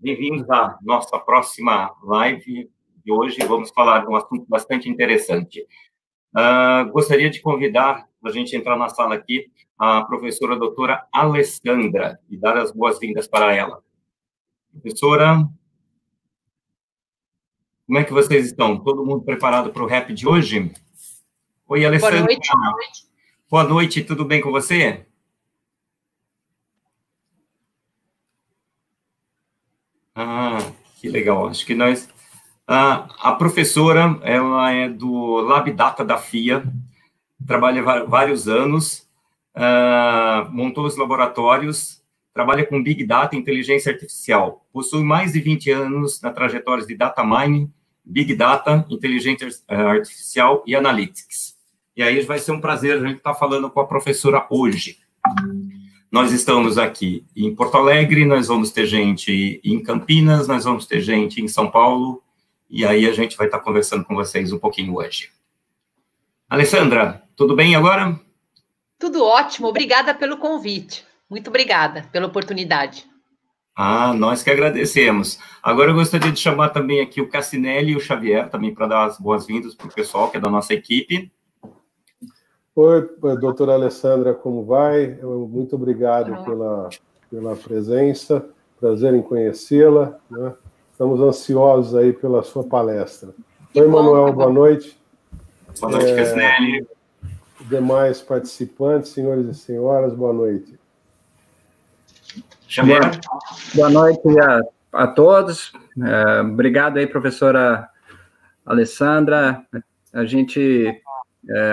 Bem-vindos à nossa próxima live de hoje. Vamos falar de um assunto bastante interessante. Gostaria de convidar, para a gente entrar na sala aqui, a professora doutora Alessandra e dar as boas-vindas para ela. Professora, como é que vocês estão? Todo mundo preparado para o rap de hoje? Oi, Alessandra. Boa noite. Boa noite. Boa noite, tudo bem com você? Que legal. Acho que nós... a professora, ela é do Lab Data da FIA, trabalha vários anos, montou os laboratórios, trabalha com Big Data e Inteligência Artificial. Possui mais de 20 anos na trajetória de Data Mining, Big Data, Inteligência Artificial e Analytics. E aí vai ser um prazer a gente estar falando com a professora hoje. Nós estamos aqui em Porto Alegre, nós vamos ter gente em Campinas, nós vamos ter gente em São Paulo, e aí a gente vai estar conversando com vocês um pouquinho hoje. Alessandra, tudo bem agora? Tudo ótimo, obrigada pelo convite. Muito obrigada pela oportunidade. Nós que agradecemos. Agora eu gostaria de chamar também aqui o Cassinelli e o Xavier, também para dar as boas-vindas para o pessoal que é da nossa equipe. Oi, doutora Alessandra, como vai? Muito obrigado pela presença, prazer em conhecê-la, né? Estamos ansiosos aí pela sua palestra. Oi, Manuel, boa noite. Boa noite, Cassinelli. Demais participantes, senhores e senhoras, boa noite. Xavier. Boa noite a todos. Obrigado aí, professora Alessandra. A gente...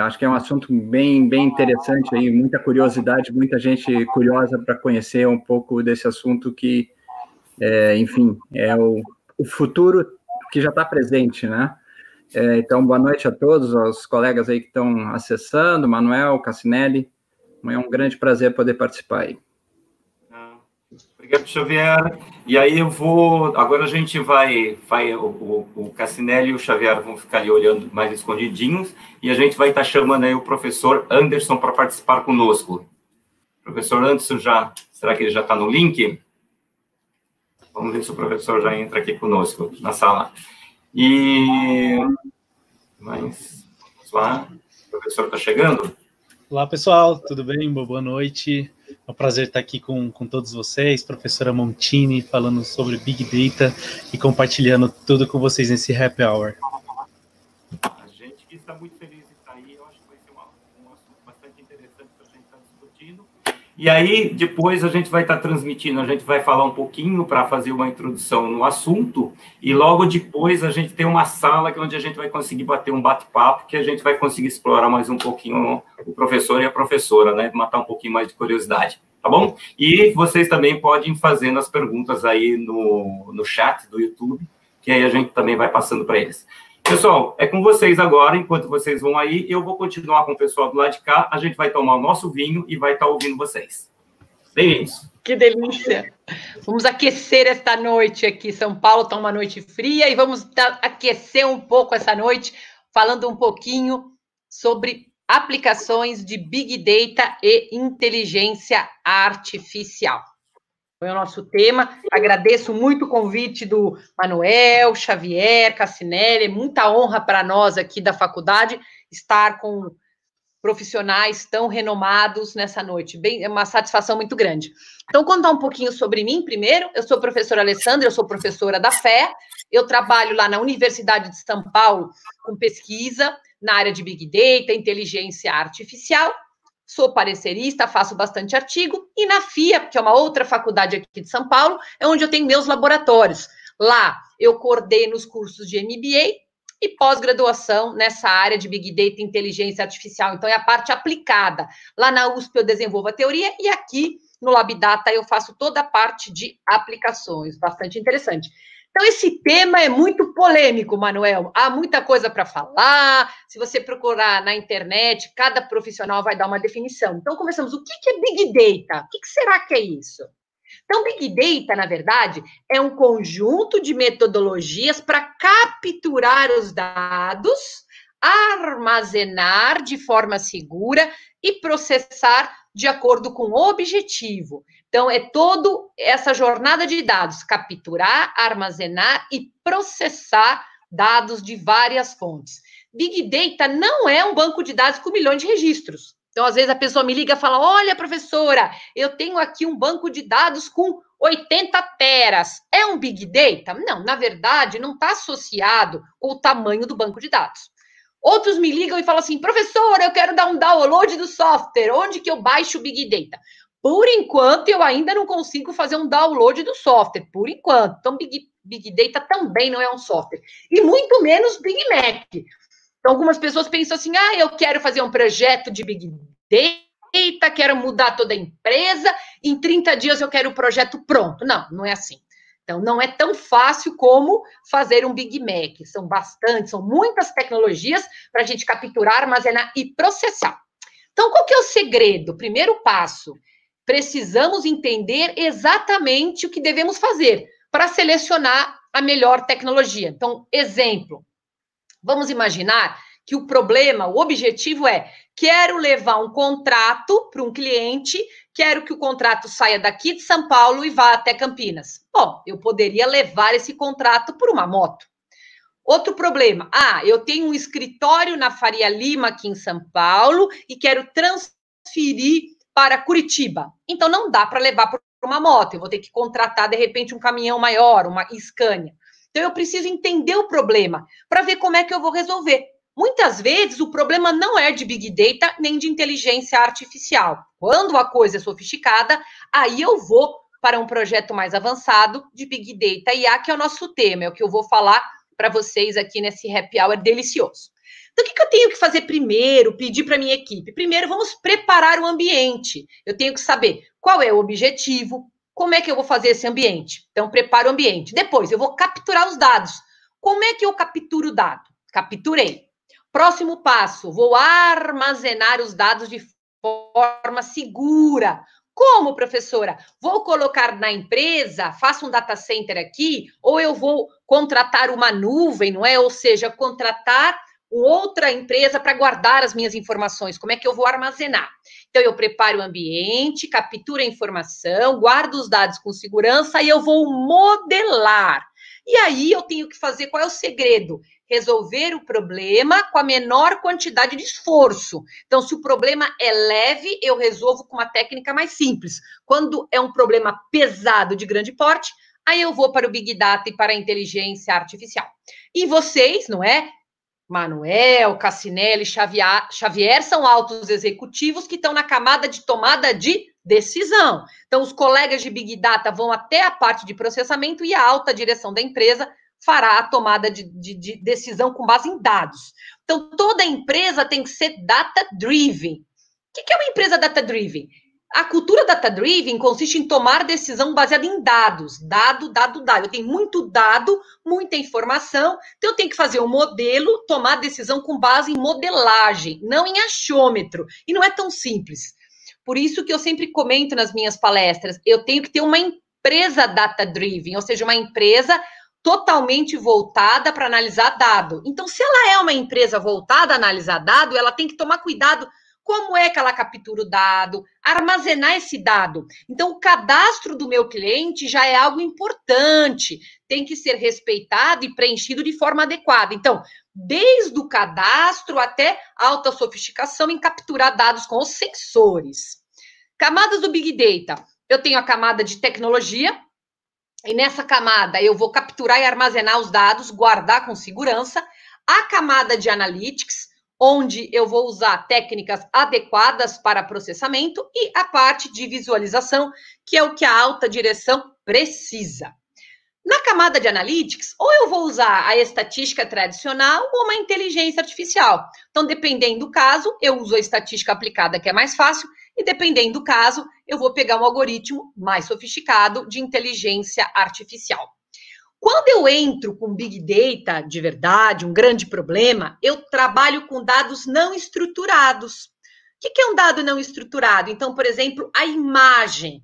acho que é um assunto bem interessante, aí, muita curiosidade, muita gente curiosa para conhecer um pouco desse assunto que, enfim, é o futuro que já está presente, né? Então, boa noite a todos, aos colegas aí que estão acessando, Manuel, Cassinelli, é um grande prazer poder participar aí. Obrigado, Xavier. E aí agora a gente vai o Cassinelli e o Xavier vão ficar ali olhando mais escondidinhos, e a gente vai estar chamando aí o professor Anderson para participar conosco. Professor Anderson será que ele já está no link? Vamos ver se o professor já entra aqui conosco na sala. Vamos lá, o professor está chegando? Olá, pessoal, tudo bem? Boa noite. É um prazer estar aqui com todos vocês, professora Montini, falando sobre Big Data e compartilhando tudo com vocês nesse Happy Hour. A gente que está muito feliz de estar aí. Eu acho que vai ser um assunto bastante interessante para a gente estar discutindo. E aí, depois a gente vai estar transmitindo, a gente vai falar um pouquinho para fazer uma introdução no assunto, e logo depois a gente tem uma sala onde a gente vai conseguir bater um bate-papo, que a gente vai conseguir explorar mais um pouquinho o professor e a professora, né? Matar um pouquinho mais de curiosidade, tá bom? E vocês também podem fazer as perguntas aí no chat do YouTube, que aí a gente também vai passando para eles. Pessoal, é com vocês agora, enquanto vocês vão aí, eu vou continuar com o pessoal do lado de cá, a gente vai tomar o nosso vinho e vai estar ouvindo vocês. Bem-vindos. Que delícia! Vamos aquecer esta noite aqui. São Paulo está uma noite fria e vamos aquecer um pouco essa noite, falando um pouquinho sobre aplicações de Big Data e inteligência artificial. Foi o nosso tema. Agradeço muito o convite do Manuel, Xavier, Cassinelli. É muita honra para nós aqui da faculdade estar com profissionais tão renomados nessa noite. É uma satisfação muito grande. Então, contar um pouquinho sobre mim primeiro. Eu sou a professora Alessandra, eu sou professora da FE. Eu trabalho lá na Universidade de São Paulo com pesquisa na área de Big Data, inteligência artificial. Sou parecerista, faço bastante artigo, e na FIA, que é uma outra faculdade aqui de São Paulo, é onde eu tenho meus laboratórios. Lá, eu coordeno os cursos de MBA e pós-graduação nessa área de Big Data e inteligência artificial. Então, é a parte aplicada. Lá na USP, eu desenvolvo a teoria, e aqui, no LabData, eu faço toda a parte de aplicações. Bastante interessante. Então, esse tema é muito polêmico, Manuel. Há muita coisa para falar. Se você procurar na internet, cada profissional vai dar uma definição. Então, começamos. O que é Big Data? O que será que é isso? Então, Big Data, na verdade, é um conjunto de metodologias para capturar os dados, armazenar de forma segura e processar de acordo com o objetivo. Então, é toda essa jornada de dados, capturar, armazenar e processar dados de várias fontes. Big Data não é um banco de dados com milhões de registros. Então, às vezes, a pessoa me liga e fala, olha, professora, eu tenho aqui um banco de dados com 80 teras. É um Big Data? Não, na verdade, não está associado com o tamanho do banco de dados. Outros me ligam e falam assim, professora, eu quero dar um download do software. Onde que eu baixo o Big Data? Por enquanto, eu ainda não consigo fazer um download do software, por enquanto. Então, Big Data também não é um software. E muito menos Big Mac. Então, algumas pessoas pensam assim, eu quero fazer um projeto de Big Data, quero mudar toda a empresa, em 30 dias eu quero o projeto pronto. Não, não é assim. Então, não é tão fácil como fazer um Big Mac. São muitas tecnologias para a gente capturar, armazenar e processar. Então, qual que é o segredo? Primeiro passo, precisamos entender exatamente o que devemos fazer para selecionar a melhor tecnologia. Então, exemplo, vamos imaginar que o objetivo é, quero levar um contrato para um cliente, quero que o contrato saia daqui de São Paulo e vá até Campinas. Bom, eu poderia levar esse contrato por uma moto. Outro problema, eu tenho um escritório na Faria Lima, aqui em São Paulo, e quero transferir para Curitiba. Então, não dá para levar por uma moto, eu vou ter que contratar, de repente, um caminhão maior, uma Scania. Então, eu preciso entender o problema para ver como é que eu vou resolver. Muitas vezes, o problema não é de Big Data nem de inteligência artificial. Quando a coisa é sofisticada, aí eu vou para um projeto mais avançado de Big Data IA, que é o nosso tema, é o que eu vou falar para vocês aqui nesse happy hour delicioso. Então, o que eu tenho que fazer primeiro, pedir para a minha equipe? Primeiro, vamos preparar o ambiente. Eu tenho que saber qual é o objetivo, como é que eu vou fazer esse ambiente. Então, preparo o ambiente. Depois, eu vou capturar os dados. Como é que eu capturo o dado? Capturei. Próximo passo, vou armazenar os dados de forma segura. Como, professora? Vou colocar na empresa, faço um data center aqui, ou eu vou contratar uma nuvem, não é? Ou seja, contratar outra empresa para guardar as minhas informações. Como é que eu vou armazenar? Então, eu preparo o ambiente, capturo a informação, guardo os dados com segurança e eu vou modelar. E aí, eu tenho que fazer, qual é o segredo? Resolver o problema com a menor quantidade de esforço. Então, se o problema é leve, eu resolvo com uma técnica mais simples. Quando é um problema pesado de grande porte, aí eu vou para o Big Data e para a inteligência artificial. E vocês, não é? Manuel, Cassinelli, Xavier são altos executivos que estão na camada de tomada de decisão. Então, os colegas de Big Data vão até a parte de processamento e a alta direção da empresa fará a tomada de decisão com base em dados. Então, toda empresa tem que ser data-driven. O que é uma empresa data-driven? A cultura data-driven consiste em tomar decisão baseada em dados. Dado. Eu tenho muito dado, muita informação, então eu tenho que fazer um modelo, tomar decisão com base em modelagem, não em achômetro. E não é tão simples. Por isso que eu sempre comento nas minhas palestras, eu tenho que ter uma empresa data-driven, ou seja, uma empresa totalmente voltada para analisar dado. Então, se ela é uma empresa voltada a analisar dado, ela tem que tomar cuidado como é que ela captura o dado, armazenar esse dado. Então, o cadastro do meu cliente já é algo importante, tem que ser respeitado e preenchido de forma adequada. Então, desde o cadastro até alta sofisticação em capturar dados com os sensores. Camadas do Big Data. Eu tenho a camada de tecnologia, e nessa camada eu vou capturar e armazenar os dados, guardar com segurança. A camada de Analytics, onde eu vou usar técnicas adequadas para processamento, e a parte de visualização, que é o que a alta direção precisa. Na camada de Analytics, ou eu vou usar a estatística tradicional ou uma inteligência artificial. Então, dependendo do caso, eu uso a estatística aplicada, que é mais fácil, e dependendo do caso, eu vou pegar um algoritmo mais sofisticado de inteligência artificial. Quando eu entro com Big Data de verdade, um grande problema, eu trabalho com dados não estruturados. O que é um dado não estruturado? Então, por exemplo, a imagem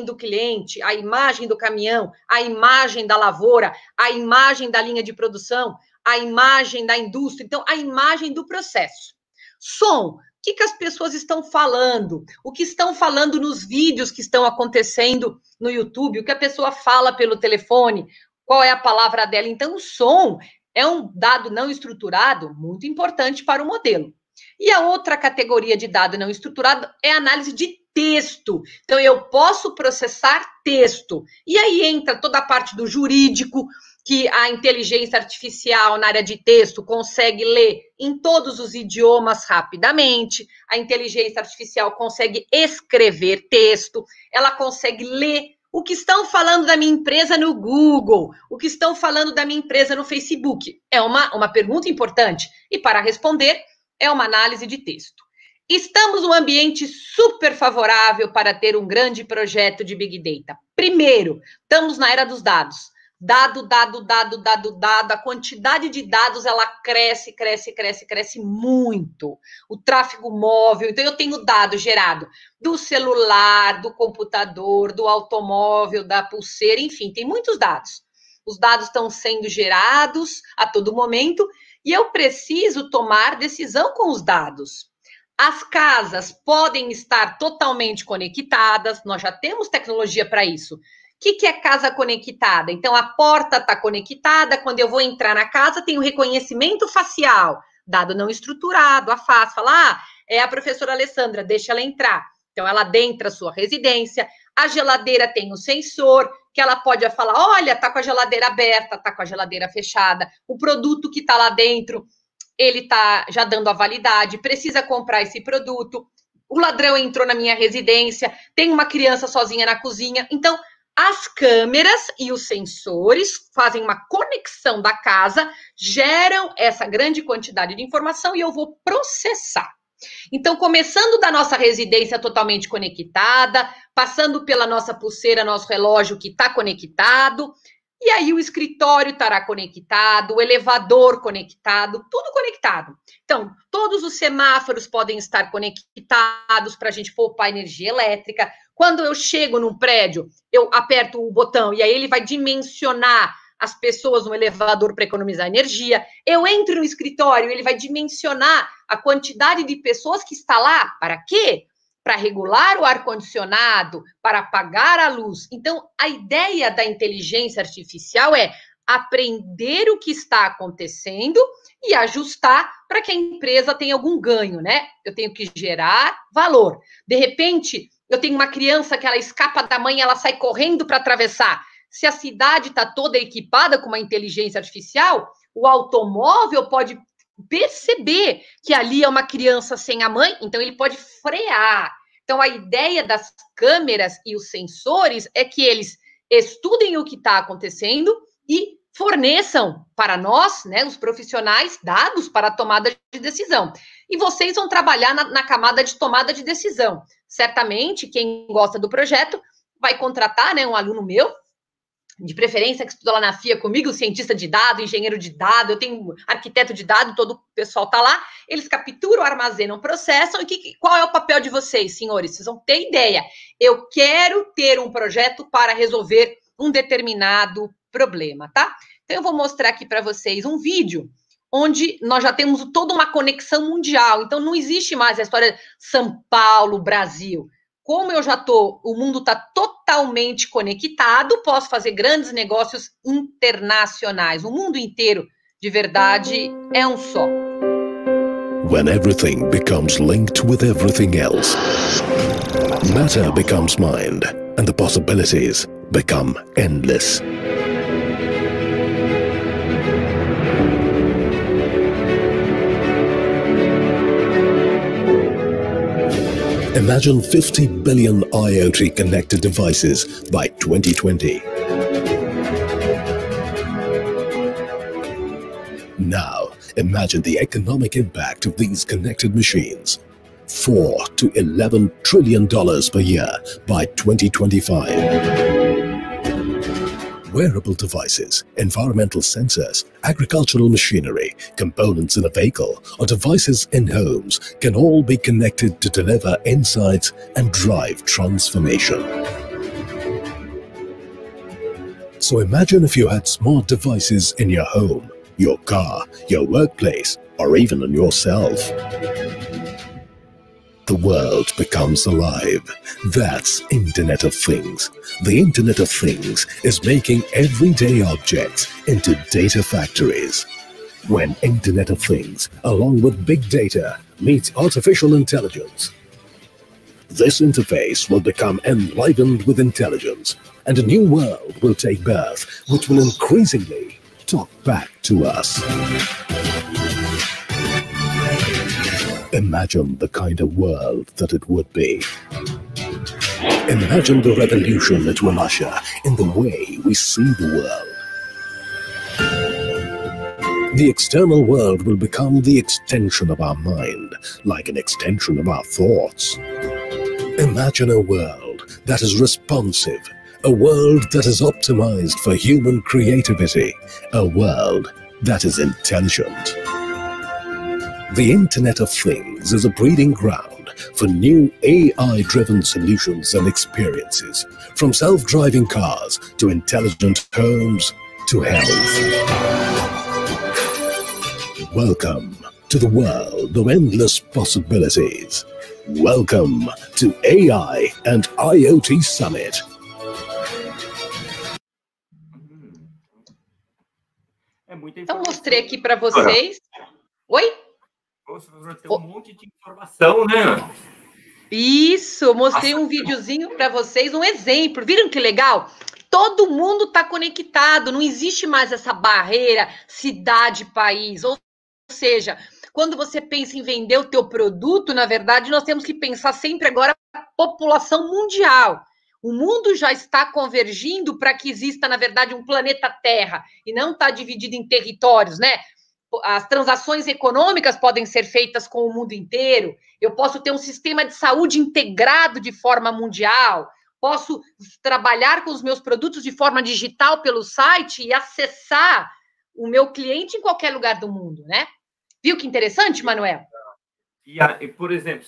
do cliente, a imagem do caminhão, a imagem da lavoura, a imagem da linha de produção, a imagem da indústria, então, a imagem do processo. Som. O que as pessoas estão falando? O que estão falando nos vídeos que estão acontecendo no YouTube? O que a pessoa fala pelo telefone? Qual é a palavra dela? Então, o som é um dado não estruturado muito importante para o modelo. E a outra categoria de dado não estruturado é a análise de texto. Então, eu posso processar texto. E aí entra toda a parte do jurídico, que a inteligência artificial na área de texto consegue ler em todos os idiomas rapidamente, a inteligência artificial consegue escrever texto, ela consegue ler o que estão falando da minha empresa no Google, o que estão falando da minha empresa no Facebook. É uma pergunta importante, e para responder, é uma análise de texto. Estamos num ambiente super favorável para ter um grande projeto de Big Data. Primeiro, estamos na era dos dados. Dado, a quantidade de dados, ela cresce muito. O tráfego móvel, então eu tenho dado gerado do celular, do computador, do automóvel, da pulseira, enfim, tem muitos dados. Os dados estão sendo gerados a todo momento e eu preciso tomar decisão com os dados. As casas podem estar totalmente conectadas, nós já temos tecnologia para isso. O que é casa conectada? Então, a porta está conectada, quando eu vou entrar na casa, tem o reconhecimento facial, dado não estruturado, a face, fala, é a professora Alessandra, deixa ela entrar. Então, ela adentra a sua residência, a geladeira tem o sensor, que ela pode falar, olha, está com a geladeira aberta, está com a geladeira fechada, o produto que está lá dentro, ele está já dando a validade, precisa comprar esse produto, o ladrão entrou na minha residência, tem uma criança sozinha na cozinha, então, as câmeras e os sensores fazem uma conexão da casa, geram essa grande quantidade de informação e eu vou processar. Então, começando da nossa residência totalmente conectada, passando pela nossa pulseira, nosso relógio que está conectado, e aí o escritório estará conectado, o elevador conectado, tudo conectado. Então, todos os semáforos podem estar conectados para a gente poupar energia elétrica. Quando eu chego num prédio, eu aperto o botão e aí ele vai dimensionar as pessoas no elevador para economizar energia. Eu entro no escritório, ele vai dimensionar a quantidade de pessoas que está lá. Para quê? Para regular o ar-condicionado, para apagar a luz. Então, a ideia da inteligência artificial é aprender o que está acontecendo e ajustar para que a empresa tenha algum ganho, né? Eu tenho que gerar valor. De repente, eu tenho uma criança que ela escapa da mãe, ela sai correndo para atravessar. se a cidade está toda equipada com uma inteligência artificial, o automóvel pode perceber que ali é uma criança sem a mãe, então ele pode frear. Então, a ideia das câmeras e os sensores é que eles estudem o que está acontecendo e forneçam para nós, né, os profissionais, dados para a tomada de decisão. E vocês vão trabalhar na camada de tomada de decisão. Certamente, quem gosta do projeto vai contratar, né, um aluno meu, de preferência, que estuda lá na FIA comigo, cientista de dado, engenheiro de dado, eu tenho arquiteto de dado, todo o pessoal está lá, eles capturam, armazenam, processam, e qual é o papel de vocês, senhores? Vocês vão ter ideia. Eu quero ter um projeto para resolver um determinado problema, tá? Então, eu vou mostrar aqui para vocês um vídeo onde nós já temos toda uma conexão mundial. Então, não existe mais a história de São Paulo, Brasil. Como eu já estou, o mundo está totalmente conectado, posso fazer grandes negócios internacionais. O mundo inteiro, de verdade, é um só. When everything becomes linked with everything else, matter becomes mind, and the possibilities become endless. Imagine 50 billion IoT connected devices by 2020. Now, imagine the economic impact of these connected machines. $4 to $11 trillion per year by 2025. Wearable devices, environmental sensors, agricultural machinery, components in a vehicle, or devices in homes can all be connected to deliver insights and drive transformation. So imagine if you had smart devices in your home, your car, your workplace, or even on yourself. The world becomes alive. That's Internet of Things. The Internet of Things is making everyday objects into data factories. When Internet of Things, along with big data, meets artificial intelligence, this interface will become enlivened with intelligence, and a new world will take birth, which will increasingly talk back to us. Imagine the kind of world that it would be. Imagine the revolution it will usher in the way we see the world. The external world will become the extension of our mind, like an extension of our thoughts. Imagine a world that is responsive, a world that is optimized for human creativity, a world that is intelligent. The Internet of Things is a breeding ground for new AI-driven solutions and experiences, from self-driving cars to intelligent homes to health. Welcome to the world of endless possibilities. Welcome to AI and IoT Summit. Então, mostrei aqui para vocês. Oi? Tem um monte de informação, né? Isso, mostrei um videozinho para vocês, um exemplo. Viram que legal? Todo mundo está conectado, não existe mais essa barreira cidade-país. Ou seja, quando você pensa em vender o teu produto, na verdade, nós temos que pensar sempre agora na população mundial. O mundo já está convergindo para que exista, na verdade, um planeta Terra e não está dividido em territórios, né? As transações econômicas podem ser feitas com o mundo inteiro. Eu posso ter um sistema de saúde integrado de forma mundial. Posso trabalhar com os meus produtos de forma digital pelo site e acessar o meu cliente em qualquer lugar do mundo, né? Viu que interessante, Manuel? E por exemplo,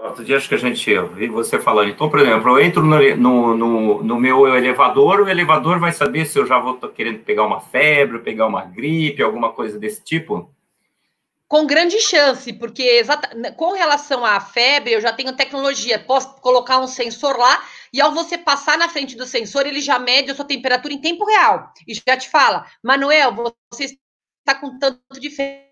outro dia acho que a gente vi você falando. Então, por exemplo, eu entro no meu elevador, o elevador vai saber se eu já vou querendo pegar uma febre, pegar uma gripe, alguma coisa desse tipo? Com grande chance, porque com relação à febre, eu já tenho tecnologia. Posso colocar um sensor lá e ao você passar na frente do sensor, ele já mede a sua temperatura em tempo real. E já te fala, Manuel, você está com tanto de febre,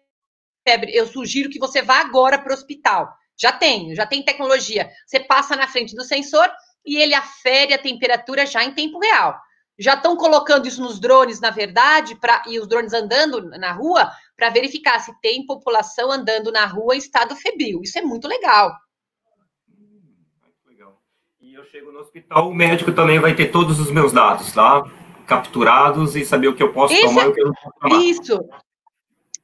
eu sugiro que você vá agora para o hospital. Já tem tecnologia. Você passa na frente do sensor e ele afere a temperatura já em tempo real. já estão colocando isso nos drones, na verdade, e os drones andando na rua, para verificar se tem população andando na rua em estado febril. Isso é muito legal. Legal. E eu chego no hospital, o médico também vai ter todos os meus dados lá, capturados, e saber o que eu posso tomar e o que eu não posso tomar. Isso.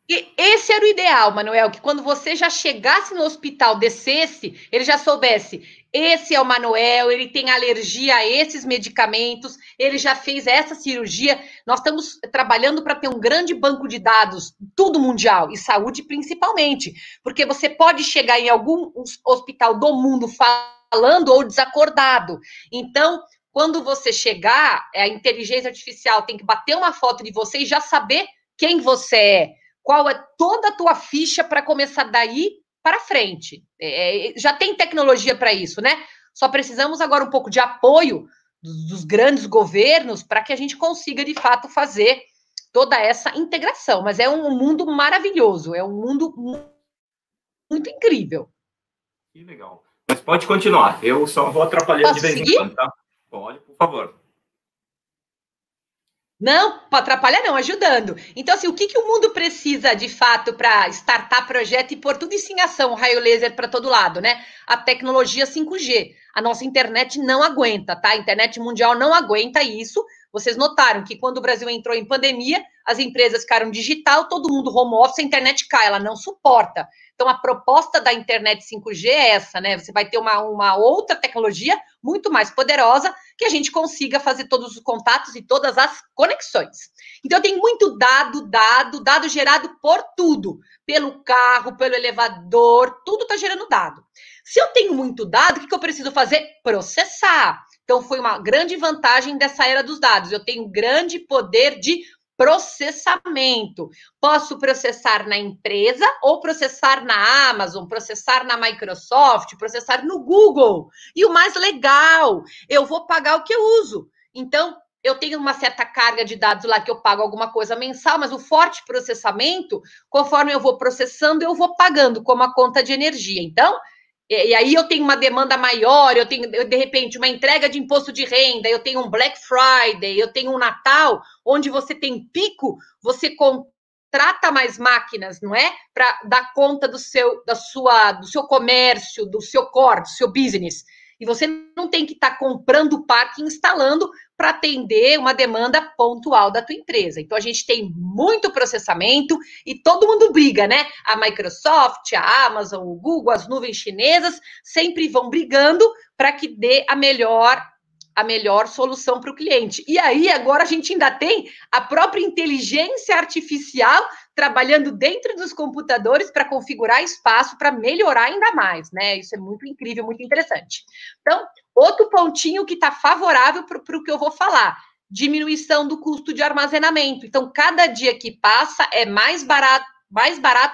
E esse era o ideal, Manuel, que quando você já chegasse no hospital, descesse, ele já soubesse, esse é o Manuel, ele tem alergia a esses medicamentos, ele já fez essa cirurgia. Nós estamos trabalhando para ter um grande banco de dados, tudo mundial, e saúde principalmente, porque você pode chegar em algum hospital do mundo falando ou desacordado. Então, quando você chegar, a inteligência artificial tem que bater uma foto de você e já saber quem você é, qual é toda a tua ficha para começar daí para frente. Já tem tecnologia para isso, né? Só precisamos agora um pouco de apoio dos grandes governos para que a gente consiga, de fato, fazer toda essa integração. Mas é um mundo maravilhoso, é um mundo muito incrível. Que legal. Mas pode continuar, eu só vou atrapalhando de vez em quando, tá? Pode, por favor. Não, para atrapalhar não, ajudando. Então, assim, o que o mundo precisa, de fato, para startar projeto e pôr tudo isso em ação, raio laser para todo lado, né? A tecnologia 5G. A nossa internet não aguenta, tá? A internet mundial não aguenta isso. Vocês notaram que quando o Brasil entrou em pandemia, as empresas ficaram digital, todo mundo home office, a internet cai, ela não suporta. Então, a proposta da internet 5G é essa, né? Você vai ter uma outra tecnologia muito mais poderosa que a gente consiga fazer todos os contatos e todas as conexões. Então, tem muito dado gerado por tudo. Pelo carro, pelo elevador, tudo está gerando dado. Se eu tenho muito dado, o que eu preciso fazer? Processar. Então, foi uma grande vantagem dessa era dos dados. Eu tenho grande poder de processamento. Posso processar na empresa ou processar na Amazon, processar na Microsoft, processar no Google. E o mais legal, eu vou pagar o que eu uso. Então, eu tenho uma certa carga de dados lá que eu pago alguma coisa mensal, mas o forte processamento, conforme eu vou processando, eu vou pagando, como a conta de energia. Então, e aí eu tenho uma demanda maior, eu tenho, de repente, uma entrega de imposto de renda, eu tenho um Black Friday, eu tenho um Natal, onde você tem pico, você contrata mais máquinas, não é? Para dar conta do seu comércio, do seu core, do seu business. E você não tem que estar comprando o parque e instalando para atender uma demanda pontual da tua empresa. Então, a gente tem muito processamento e todo mundo briga, né? A Microsoft, a Amazon, o Google, as nuvens chinesas sempre vão brigando para que dê a melhor solução para o cliente. E aí, agora a gente ainda tem a própria inteligência artificial trabalhando dentro dos computadores para configurar espaço para melhorar ainda mais, né? Isso é muito incrível, muito interessante. Então, outro pontinho que está favorável para o que eu vou falar, diminuição do custo de armazenamento. Então, cada dia que passa é mais barato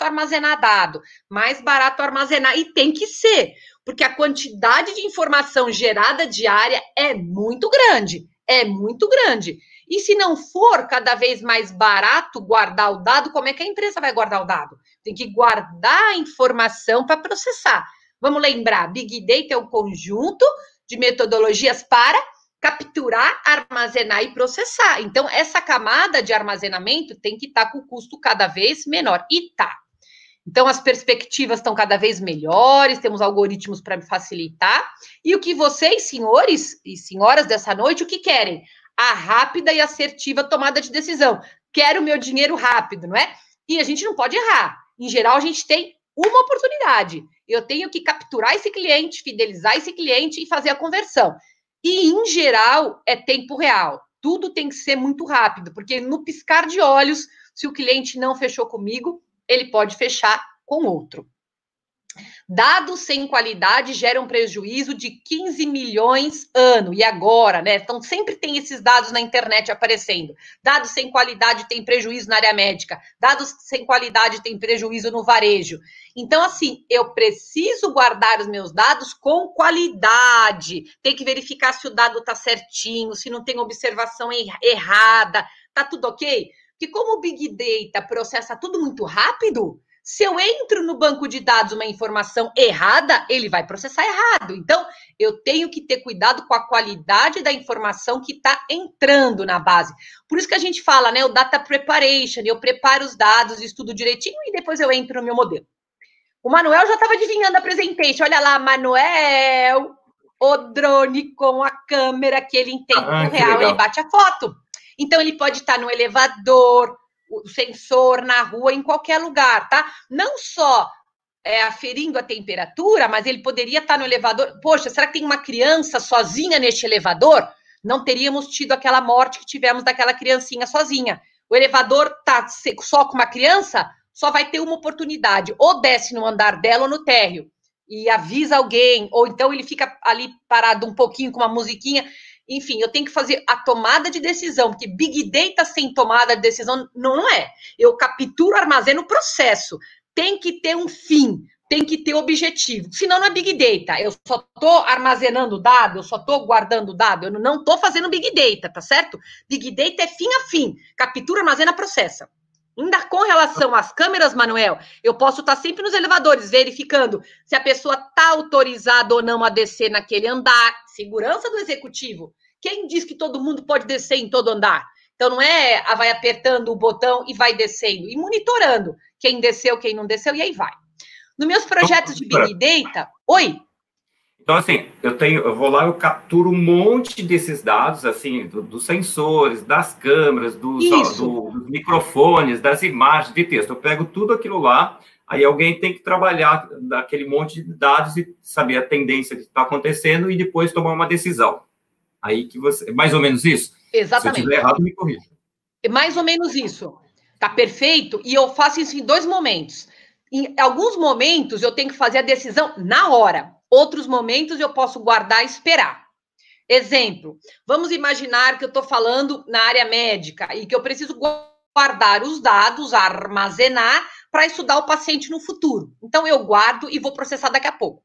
armazenar dado, mais barato armazenar, e tem que ser, porque a quantidade de informação gerada diária é muito grande, E se não for cada vez mais barato guardar o dado, como é que a empresa vai guardar o dado? Tem que guardar a informação para processar. Vamos lembrar, Big Data é um conjunto de metodologias para capturar, armazenar e processar. Então, essa camada de armazenamento tem que estar com o custo cada vez menor. E tá. Então, as perspectivas estão cada vez melhores, temos algoritmos para facilitar. E o que vocês, senhores e senhoras dessa noite, o que querem? A rápida e assertiva tomada de decisão. Quero o meu dinheiro rápido, não é? E a gente não pode errar. Em geral, a gente tem uma oportunidade. Eu tenho que capturar esse cliente, fidelizar esse cliente e fazer a conversão. E, em geral, é tempo real. Tudo tem que ser muito rápido, porque no piscar de olhos, se o cliente não fechou comigo, ele pode fechar com outro. Dados sem qualidade geram prejuízo de 15 milhões ano. E agora, né? Então, sempre tem esses dados na internet aparecendo. Dados sem qualidade tem prejuízo na área médica. Dados sem qualidade tem prejuízo no varejo. Então, assim, eu preciso guardar os meus dados com qualidade. Tem que verificar se o dado está certinho, se não tem observação errada. Tá tudo ok? Porque como o Big Data processa tudo muito rápido, Se eu entro no banco de dados uma informação errada, ele vai processar errado. Então, eu tenho que ter cuidado com a qualidade da informação que está entrando na base. Por isso que a gente fala, né, o data preparation, eu preparo os dados, estudo direitinho e depois eu entro no meu modelo. O Manuel já estava adivinhando a presentation. Olha lá, Manuel, o drone com a câmera que ele em tempo real, ele bate a foto. Então, ele pode estar no elevador, o sensor na rua, em qualquer lugar, tá? Não só aferindo a temperatura, mas ele poderia estar no elevador. Poxa, será que tem uma criança sozinha neste elevador? Não teríamos tido aquela morte que tivemos daquela criancinha sozinha. O elevador tá só com uma criança, só vai ter uma oportunidade. Ou desce no andar dela ou no térreo e avisa alguém, ou então ele fica ali parado um pouquinho com uma musiquinha. Enfim, eu tenho que fazer a tomada de decisão, porque Big Data sem tomada de decisão não é. Eu capturo, armazeno o processo. Tem que ter um fim, tem que ter objetivo. Senão não é Big Data. Eu só estou armazenando dado, eu só estou guardando dado, eu não estou fazendo Big Data, tá certo? Big Data é fim a fim. Captura, armazena, processa. Ainda com relação às câmeras, Manuel, eu posso estar sempre nos elevadores verificando se a pessoa está autorizada ou não a descer naquele andar. Segurança do executivo. Quem diz que todo mundo pode descer em todo andar? Então, não é vai apertando o botão e vai descendo, e monitorando quem desceu, quem não desceu, e aí vai. Nos meus projetos de Big Data... Oi? Então, assim, eu vou lá, eu capturo um monte desses dados, assim, dos sensores, das câmeras, dos microfones, das imagens, de texto. Eu pego tudo aquilo lá, aí alguém tem que trabalhar daquele monte de dados e saber a tendência que está acontecendo e depois tomar uma decisão. Aí que você... Mais ou menos isso? Exatamente. Se eu estiver errado, me corrija. É mais ou menos isso. Tá perfeito? E eu faço isso em 2 momentos. Em alguns momentos, eu tenho que fazer a decisão na hora. Outros momentos, eu posso guardar e esperar. Exemplo, vamos imaginar que eu estou falando na área médica e que eu preciso guardar os dados, armazenar, para estudar o paciente no futuro. Então, eu guardo e vou processar daqui a pouco.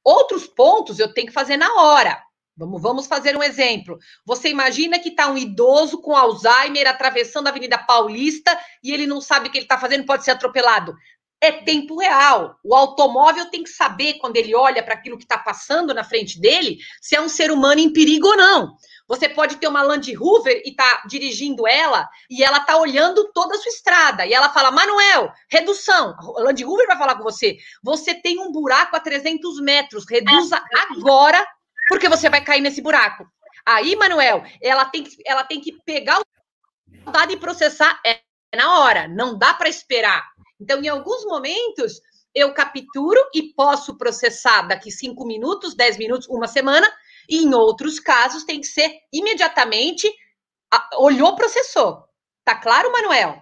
Outros pontos, eu tenho que fazer na hora. Vamos fazer um exemplo. Você imagina que está um idoso com Alzheimer atravessando a Avenida Paulista e ele não sabe o que ele está fazendo, pode ser atropelado. É tempo real. O automóvel tem que saber, quando ele olha para aquilo que está passando na frente dele, se é um ser humano em perigo ou não. Você pode ter uma Land Rover e tá dirigindo ela, e ela tá olhando toda a sua estrada, e ela fala, Manuel, redução. A Land Rover vai falar com você, você tem um buraco a 300 metros, reduza agora, porque você vai cair nesse buraco. Aí, Manuel, ela tem que pegar o dado e processar na hora, não dá para esperar. Então, em alguns momentos, eu capturo e posso processar daqui 5 minutos, 10 minutos, uma semana, e em outros casos tem que ser imediatamente, olhou, processou. Tá claro, Manuel?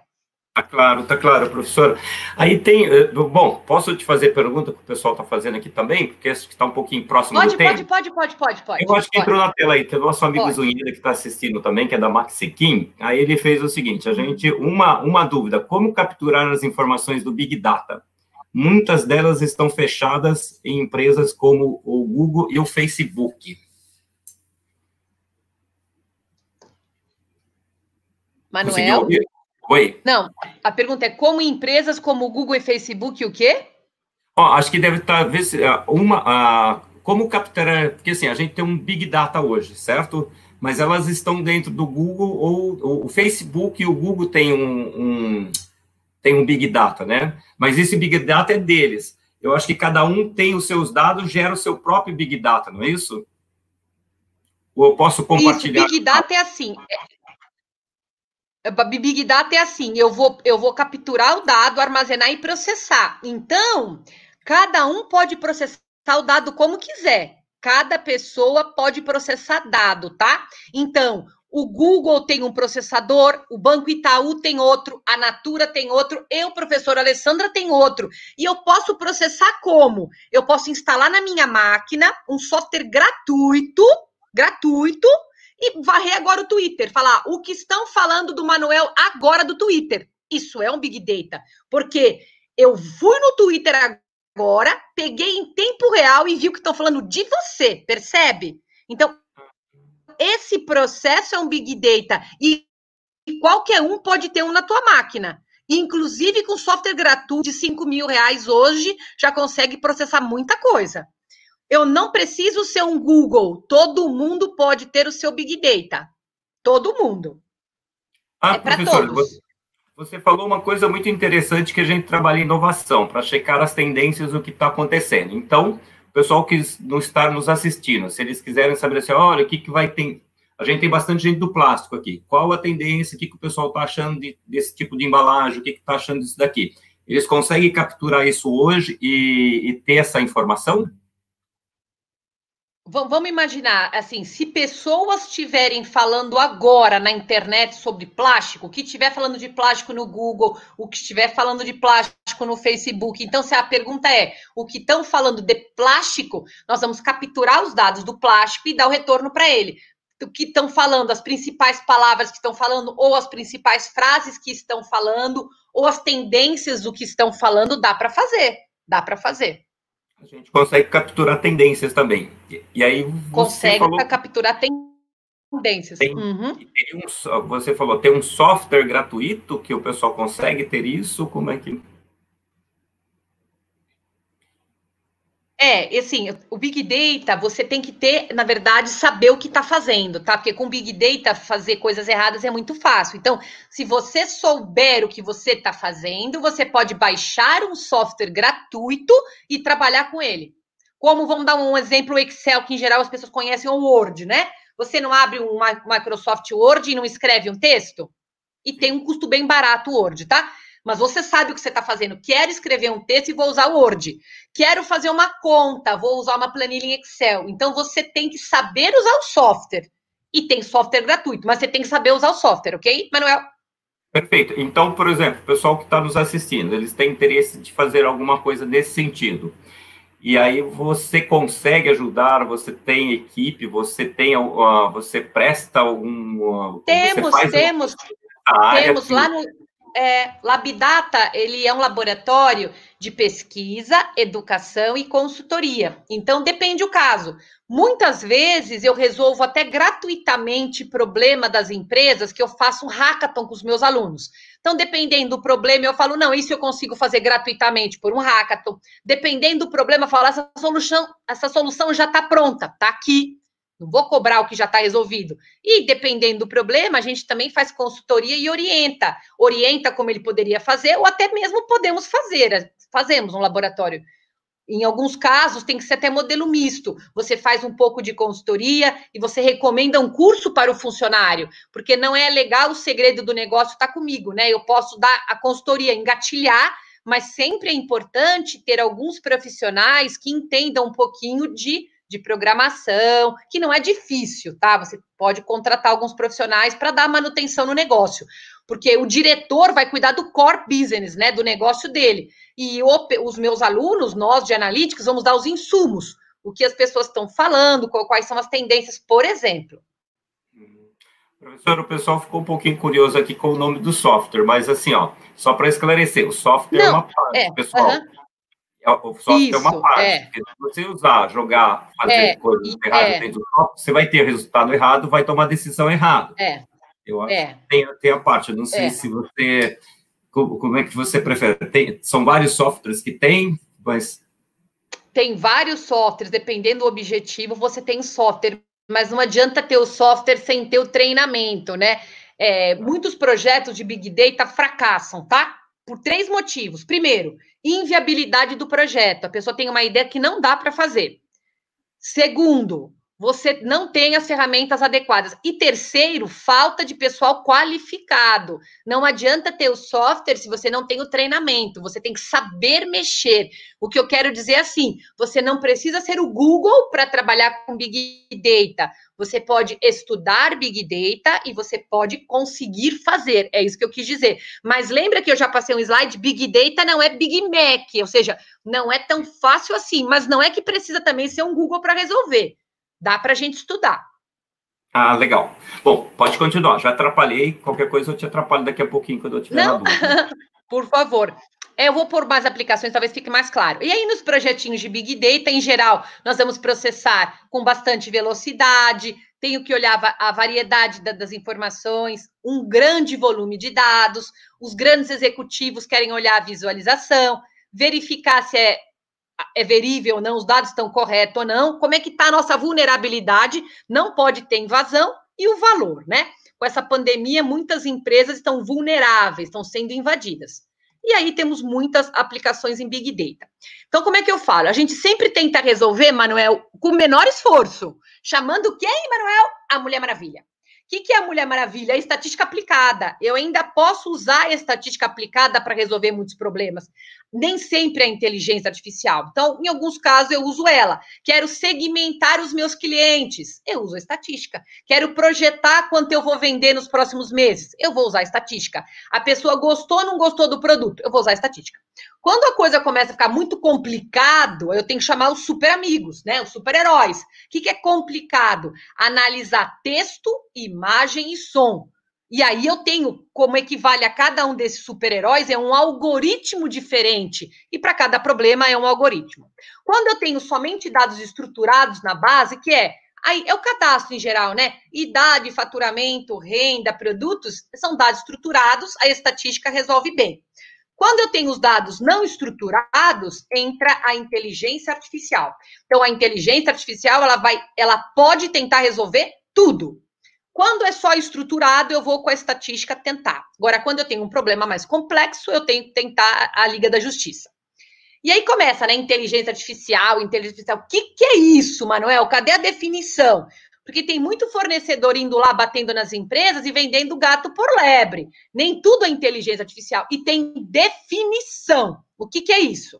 Tá claro, professor. Aí tem, bom, posso te fazer pergunta que o pessoal está fazendo aqui também, porque acho que está um pouquinho próximo do tempo. Pode. Eu acho que entrou na tela aí, tem o nosso amigo Zunida que está assistindo também, que é da Maxiquim. Aí ele fez o seguinte, uma dúvida, como capturar as informações do Big Data? Muitas delas estão fechadas em empresas como o Google e o Facebook. Manuel? Oi. Não, a pergunta é como empresas como o Google e Facebook o quê? Acho que deve estar, como capturar, porque assim, a gente tem um Big Data hoje, certo? Mas elas estão dentro do Google, ou o Facebook e o Google tem um Big Data, né? Mas esse Big Data é deles. Eu acho que cada um tem os seus dados, gera o seu próprio Big Data, não é isso? Ou eu posso compartilhar? Isso, Big Data é assim... Big Data é assim, eu vou capturar o dado, armazenar e processar. Então, cada um pode processar o dado como quiser. Cada pessoa pode processar dado, tá? Então, o Google tem um processador, o Banco Itaú tem outro, a Natura tem outro, eu, professora Alessandra, tem outro. E eu posso processar como? Eu posso instalar na minha máquina um software gratuito, e varrer agora o Twitter, falar o que estão falando do Manuel agora do Twitter. Isso é um Big Data, porque eu fui no Twitter agora, peguei em tempo real e vi o que estão falando de você, percebe? Então, esse processo é um Big Data, e qualquer um pode ter um na tua máquina. Inclusive, com software gratuito de R$5.000 hoje, já consegue processar muita coisa. Eu não preciso ser um Google. Todo mundo pode ter o seu Big Data. Todo mundo. É para todos. Você falou uma coisa muito interessante, que a gente trabalha em inovação, para checar as tendências do que está acontecendo. Então, o pessoal que não está nos assistindo, se eles quiserem saber assim, olha, o que vai ter... A gente tem bastante gente do plástico aqui. Qual a tendência? O que o pessoal está achando desse tipo de embalagem? O que está achando disso daqui? Eles conseguem capturar isso hoje e ter essa informação? Vamos imaginar, assim, se pessoas estiverem falando agora na internet sobre plástico, o que estiver falando de plástico no Google, o que estiver falando de plástico no Facebook, então se a pergunta é, o que estão falando de plástico, nós vamos capturar os dados do plástico e dar o retorno para ele. O que estão falando, as principais palavras que estão falando, ou as principais frases que estão falando, ou as tendências do que estão falando, dá para fazer, dá para fazer. A gente consegue capturar tendências também. E aí você consegue capturar tendências. Você falou, tem um software gratuito que o pessoal consegue ter isso? Como é que... Assim, o Big Data, você tem que ter, na verdade, saber o que está fazendo, tá? Porque com Big Data, fazer coisas erradas é muito fácil. Então, se você souber o que você está fazendo, você pode baixar um software gratuito e trabalhar com ele. Como, vamos dar um exemplo, o Excel, que em geral as pessoas conhecem, o Word, né? Você não abre um Microsoft Word e não escreve um texto? E tem um custo bem barato o Word, tá? Mas você sabe o que você está fazendo. Quero escrever um texto e vou usar o Word. Quero fazer uma conta, vou usar uma planilha em Excel. Então, você tem que saber usar o software. E tem software gratuito, mas você tem que saber usar o software, ok, Manuel? Perfeito. Então, por exemplo, o pessoal que está nos assistindo, eles têm interesse de fazer alguma coisa nesse sentido. E aí você consegue ajudar, você tem equipe, você presta algum... Temos lá no... Labdata, ele é um laboratório de pesquisa, educação e consultoria. Então, depende do caso. Muitas vezes, eu resolvo até gratuitamente problema das empresas, que eu faço um hackathon com os meus alunos. Então, dependendo do problema, eu falo, não, isso eu consigo fazer gratuitamente por um hackathon. Dependendo do problema, eu falo, essa solução já está pronta, está aqui. Não vou cobrar o que já está resolvido. E, dependendo do problema, a gente também faz consultoria e orienta. Orienta como ele poderia fazer, ou até mesmo podemos fazer. Fazemos um laboratório. Em alguns casos, tem que ser até modelo misto. Você faz um pouco de consultoria e você recomenda um curso para o funcionário. Porque não é legal, o segredo do negócio está comigo, né? Eu posso dar a consultoria, engatilhar, mas sempre é importante ter alguns profissionais que entendam um pouquinho de programação, que não é difícil, tá? Você pode contratar alguns profissionais para dar manutenção no negócio, porque o diretor vai cuidar do core business, né, do negócio dele. E os meus alunos, nós de analytics, vamos dar os insumos, o que as pessoas estão falando, quais são as tendências, por exemplo. Professor, o pessoal ficou um pouquinho curioso aqui com o nome do software, mas assim, ó, só para esclarecer, o software é uma parte, pessoal. O software é uma parte. Porque se você usar, jogar, fazer coisas erradas dentro do software, você vai ter resultado errado, vai tomar decisão errada. Eu acho que tem a parte. Eu não sei se você... Como é que você prefere? São vários softwares que tem, mas... Tem vários softwares, dependendo do objetivo, você tem software, mas não adianta ter o software sem ter o treinamento, né? Muitos projetos de Big Data fracassam, tá? Por 3 motivos. Primeiro, inviabilidade do projeto. A pessoa tem uma ideia que não dá para fazer. Segundo, você não tem as ferramentas adequadas. E terceiro, falta de pessoal qualificado. Não adianta ter o software se você não tem o treinamento. Você tem que saber mexer. O que eu quero dizer é assim, você não precisa ser o Google para trabalhar com Big Data. Você pode estudar Big Data e você pode conseguir fazer. É isso que eu quis dizer. Mas lembra que eu já passei um slide? Big Data não é Big Mac. Ou seja, não é tão fácil assim. Mas não é que precisa também ser um Google para resolver. Dá para a gente estudar. Ah, legal. Bom, pode continuar. Já atrapalhei. Qualquer coisa eu te atrapalho daqui a pouquinho, quando eu tiver na dúvida. Por favor. Eu vou pôr mais aplicações, talvez fique mais claro. E aí, nos projetinhos de Big Data, em geral, nós vamos processar com bastante velocidade, tenho que olhar a variedade das informações, um grande volume de dados, os grandes executivos querem olhar a visualização, verificar se é verível ou não, os dados estão corretos ou não, como é que está a nossa vulnerabilidade, não pode ter invasão, e o valor, né? Com essa pandemia, muitas empresas estão vulneráveis, estão sendo invadidas. E aí temos muitas aplicações em Big Data. Então, como é que eu falo? A gente sempre tenta resolver, Manuel, com o menor esforço. Chamando quem, Manuel? A Mulher Maravilha. O que é a Mulher Maravilha? A estatística aplicada. Eu ainda posso usar a estatística aplicada para resolver muitos problemas. Nem sempre é inteligência artificial. Então, em alguns casos, eu uso ela. Quero segmentar os meus clientes. Eu uso a estatística. Quero projetar quanto eu vou vender nos próximos meses. Eu vou usar a estatística. A pessoa gostou ou não gostou do produto? Eu vou usar a estatística. Quando a coisa começa a ficar muito complicado, eu tenho que chamar os super amigos, né? Os super-heróis. O que é complicado? Analisar texto, imagem e som. E aí eu tenho, como equivale a cada um desses super-heróis, é um algoritmo diferente. E para cada problema é um algoritmo. Quando eu tenho somente dados estruturados na base, que aí é o cadastro em geral, né? Idade, faturamento, renda, produtos, são dados estruturados, a estatística resolve bem. Quando eu tenho os dados não estruturados, entra a inteligência artificial. Então, a inteligência artificial, ela pode tentar resolver tudo. Quando é só estruturado, eu vou com a estatística tentar. Agora, quando eu tenho um problema mais complexo, eu tenho que tentar a Liga da Justiça. E aí começa, né? Inteligência artificial. O que é isso, Manuel? Cadê a definição? Porque tem muito fornecedor indo lá, batendo nas empresas e vendendo gato por lebre. Nem tudo é inteligência artificial. E tem definição. O que é isso?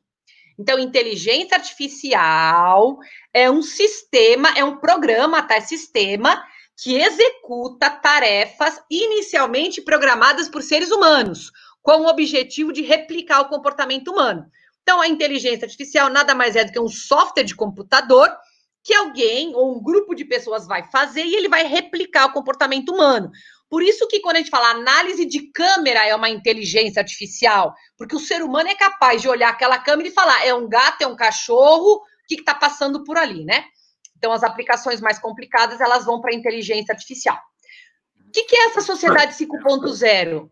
Então, inteligência artificial é um sistema, é um programa, tá? É sistema que executa tarefas inicialmente programadas por seres humanos, com o objetivo de replicar o comportamento humano. Então, a inteligência artificial nada mais é do que um software de computador que alguém ou um grupo de pessoas vai fazer e ele vai replicar o comportamento humano. Por isso que quando a gente fala análise de câmera é uma inteligência artificial, porque o ser humano é capaz de olhar aquela câmera e falar, é um gato, é um cachorro, o que está passando por ali, né? Então, as aplicações mais complicadas, elas vão para a inteligência artificial. O que é essa sociedade 5.0?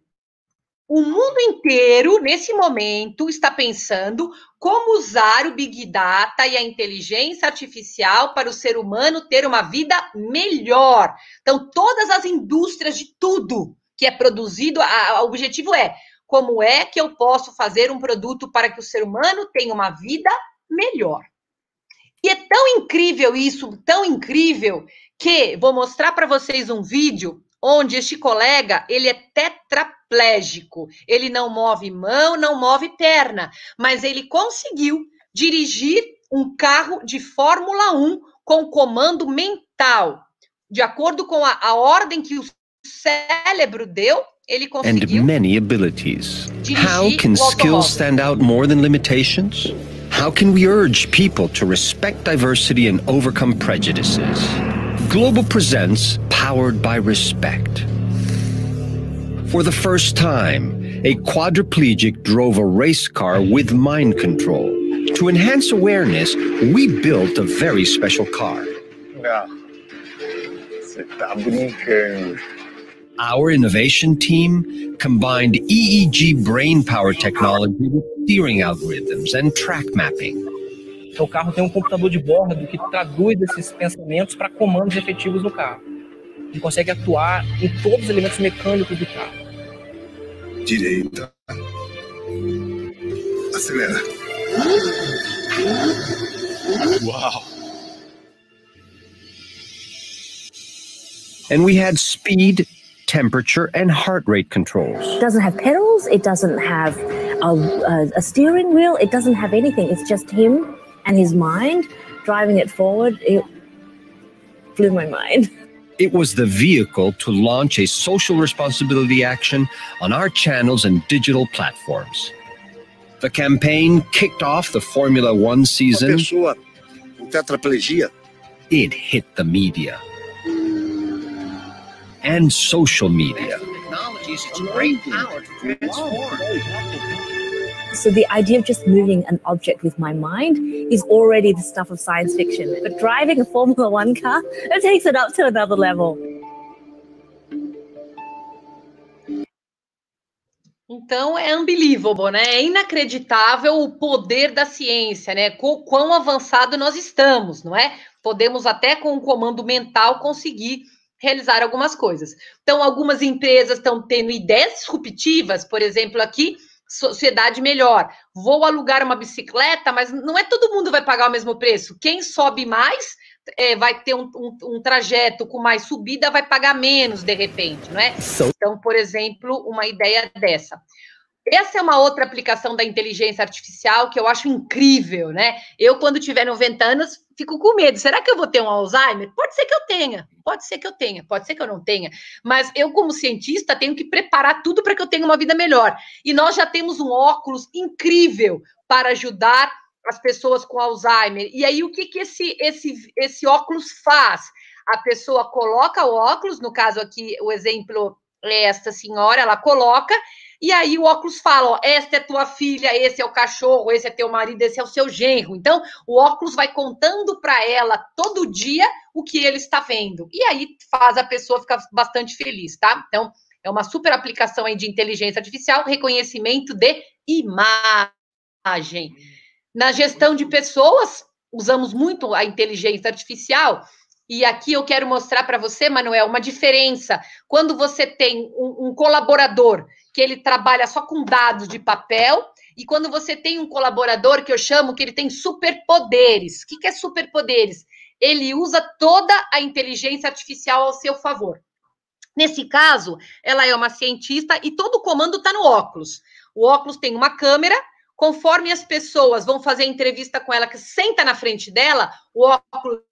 O mundo inteiro, nesse momento, está pensando como usar o Big Data e a inteligência artificial para o ser humano ter uma vida melhor. Então, todas as indústrias de tudo que é produzido, o objetivo é como é que eu posso fazer um produto para que o ser humano tenha uma vida melhor. E é tão incrível isso, tão incrível, que vou mostrar para vocês um vídeo onde este colega, ele é tetraplégico, ele não move mão, não move perna, mas ele conseguiu dirigir um carro de Fórmula 1 com comando mental. De acordo com a ordem que o cérebro deu, ele conseguiu. And many abilities. How can skills stand out more than limitations? How can we urge people to respect diversity and overcome prejudices? Global presents Powered by Respect. For the first time, a quadriplegic drove a race car with mind control. To enhance awareness, we built a very special car. Você tá brincando. Our innovation team combined EEG brain power technology with steering algorithms and track mapping. O carro tem um computador de bordo que traduz esses pensamentos para comandos efetivos no carro. Ele consegue atuar em todos os elementos mecânicos do carro. Direita. Acelera. Uau! And we had speed, temperature, and heart rate controls. It doesn't have pedals, it doesn't have a steering wheel, it doesn't have anything. It's just him and his mind driving it forward. It blew my mind. It was the vehicle to launch a social responsibility action on our channels and digital platforms. The campaign kicked off the Formula One season. Uma pessoa com tetraplegia. It hit the media. And social media. So the idea of just moving an object with my mind is already the stuff of science fiction. But driving a Formula One car, it takes it up to another level. Então, é unbelievable, né? É inacreditável o poder da ciência, né? Quão avançado nós estamos, não é? Podemos até com um comando mental conseguir realizar algumas coisas. Então, algumas empresas estão tendo ideias disruptivas, por exemplo, aqui, sociedade melhor. Vou alugar uma bicicleta, mas não é todo mundo vai pagar o mesmo preço. Quem sobe mais vai ter um trajeto com mais subida, vai pagar menos, de repente, não é? Então, por exemplo, uma ideia dessa. Essa é uma outra aplicação da inteligência artificial que eu acho incrível, né? Eu, quando tiver 90 anos, fico com medo. Será que eu vou ter um Alzheimer? Pode ser que eu tenha, pode ser que eu tenha, pode ser que eu não tenha. Mas eu, como cientista, tenho que preparar tudo para que eu tenha uma vida melhor. E nós já temos um óculos incrível para ajudar as pessoas com Alzheimer. E aí, o que esse óculos faz? A pessoa coloca o óculos, no caso aqui, o exemplo é esta senhora, ela coloca, e aí o óculos fala, ó, esta é tua filha, esse é o cachorro, esse é teu marido, esse é o seu genro. Então, o óculos vai contando para ela todo dia o que ele está vendo. E aí faz a pessoa ficar bastante feliz, tá? Então, é uma super aplicação aí de inteligência artificial, reconhecimento de imagem. Na gestão de pessoas, usamos muito a inteligência artificial, e aqui eu quero mostrar para você, Manuel, uma diferença. Quando você tem um colaborador que ele trabalha só com dados de papel, e quando você tem um colaborador que eu chamo que ele tem superpoderes. O que é superpoderes? Ele usa toda a inteligência artificial ao seu favor. Nesse caso, ela é uma cientista e todo o comando está no óculos. O óculos tem uma câmera. Conforme as pessoas vão fazer entrevista com ela, que senta na frente dela, o óculos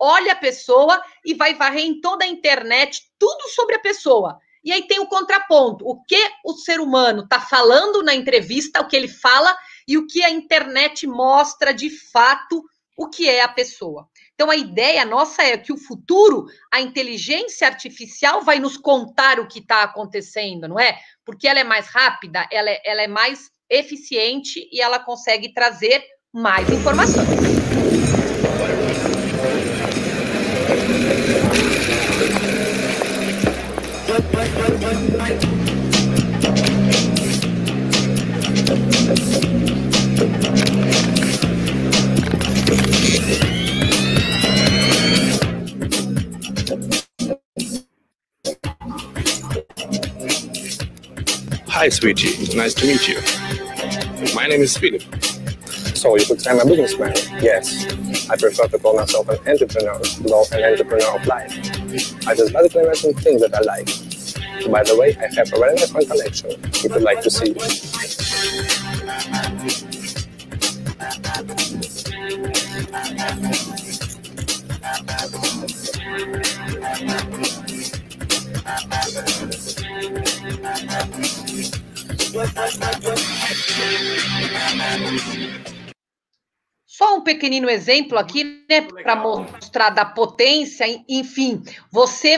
olha a pessoa e vai varrer em toda a internet tudo sobre a pessoa. E aí tem o contraponto, o que o ser humano está falando na entrevista, o que ele fala, e o que a internet mostra de fato o que é a pessoa. Então, a ideia nossa é que o futuro, a inteligência artificial vai nos contar o que está acontecendo, não é? Porque ela é mais rápida, ela é mais eficiente e ela consegue trazer mais informações. Hi, sweetie. Nice to meet you. My name is Philip. So you could say I'm a businessman. Yes. I prefer to call myself an entrepreneur, though an entrepreneur of life. I just basically mention things that I like. By the way, I have a very nice one collection, if you'd like to see. Só um pequenino exemplo aqui, né, para mostrar da potência. Enfim, você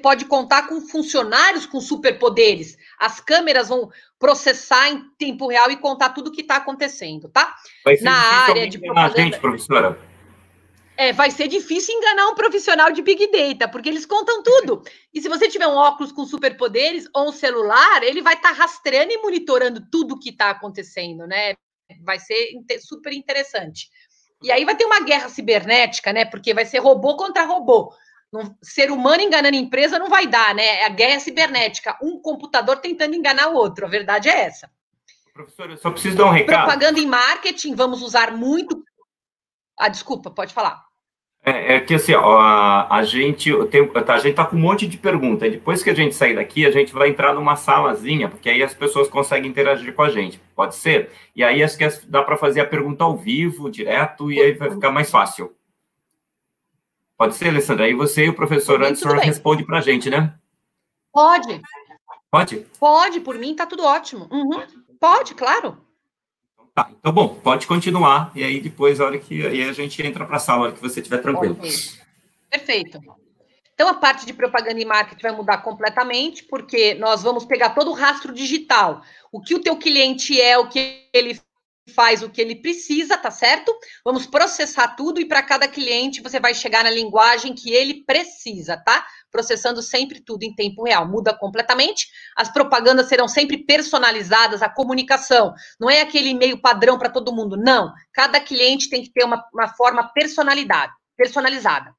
pode contar com funcionários com superpoderes. As câmeras vão processar em tempo real e contar tudo o que está acontecendo, tá? Vai ser na área de propaganda, gente, professora. Vai ser difícil enganar um profissional de Big Data, porque eles contam tudo. E se você tiver um óculos com superpoderes ou um celular, ele vai estar rastreando e monitorando tudo o que está acontecendo, né? Vai ser super interessante. E aí vai ter uma guerra cibernética, né? Porque vai ser robô contra robô. Ser humano enganando empresa não vai dar, né? É a guerra cibernética. Um computador tentando enganar o outro. A verdade é essa. Professor, eu só preciso dar um recado. Propaganda e marketing, vamos usar muito... desculpa, pode falar. É que assim, ó, a gente tá com um monte de pergunta. E depois que a gente sair daqui, a gente vai entrar numa salazinha, porque aí as pessoas conseguem interagir com a gente. Pode ser? E aí acho que dá para fazer a pergunta ao vivo, direto, e aí vai ficar mais fácil. Pode ser, Alessandra? Aí você e o professor Anderson respondem para a gente, né? Pode. Pode? Pode, por mim tá tudo ótimo. Uhum. Pode, claro. Tá, então, bom, pode continuar, e aí depois, a hora que aí a gente entra para a sala, a hora que você estiver tranquilo. Okay. Perfeito. Então, a parte de propaganda e marketing vai mudar completamente, porque nós vamos pegar todo o rastro digital. O que o teu cliente é, o que ele faz, o que ele precisa, tá certo? Vamos processar tudo e para cada cliente você vai chegar na linguagem que ele precisa, tá? Processando sempre tudo em tempo real. Muda completamente. As propagandas serão sempre personalizadas, a comunicação. Não é aquele e-mail padrão para todo mundo, não. Cada cliente tem que ter uma forma personalizada.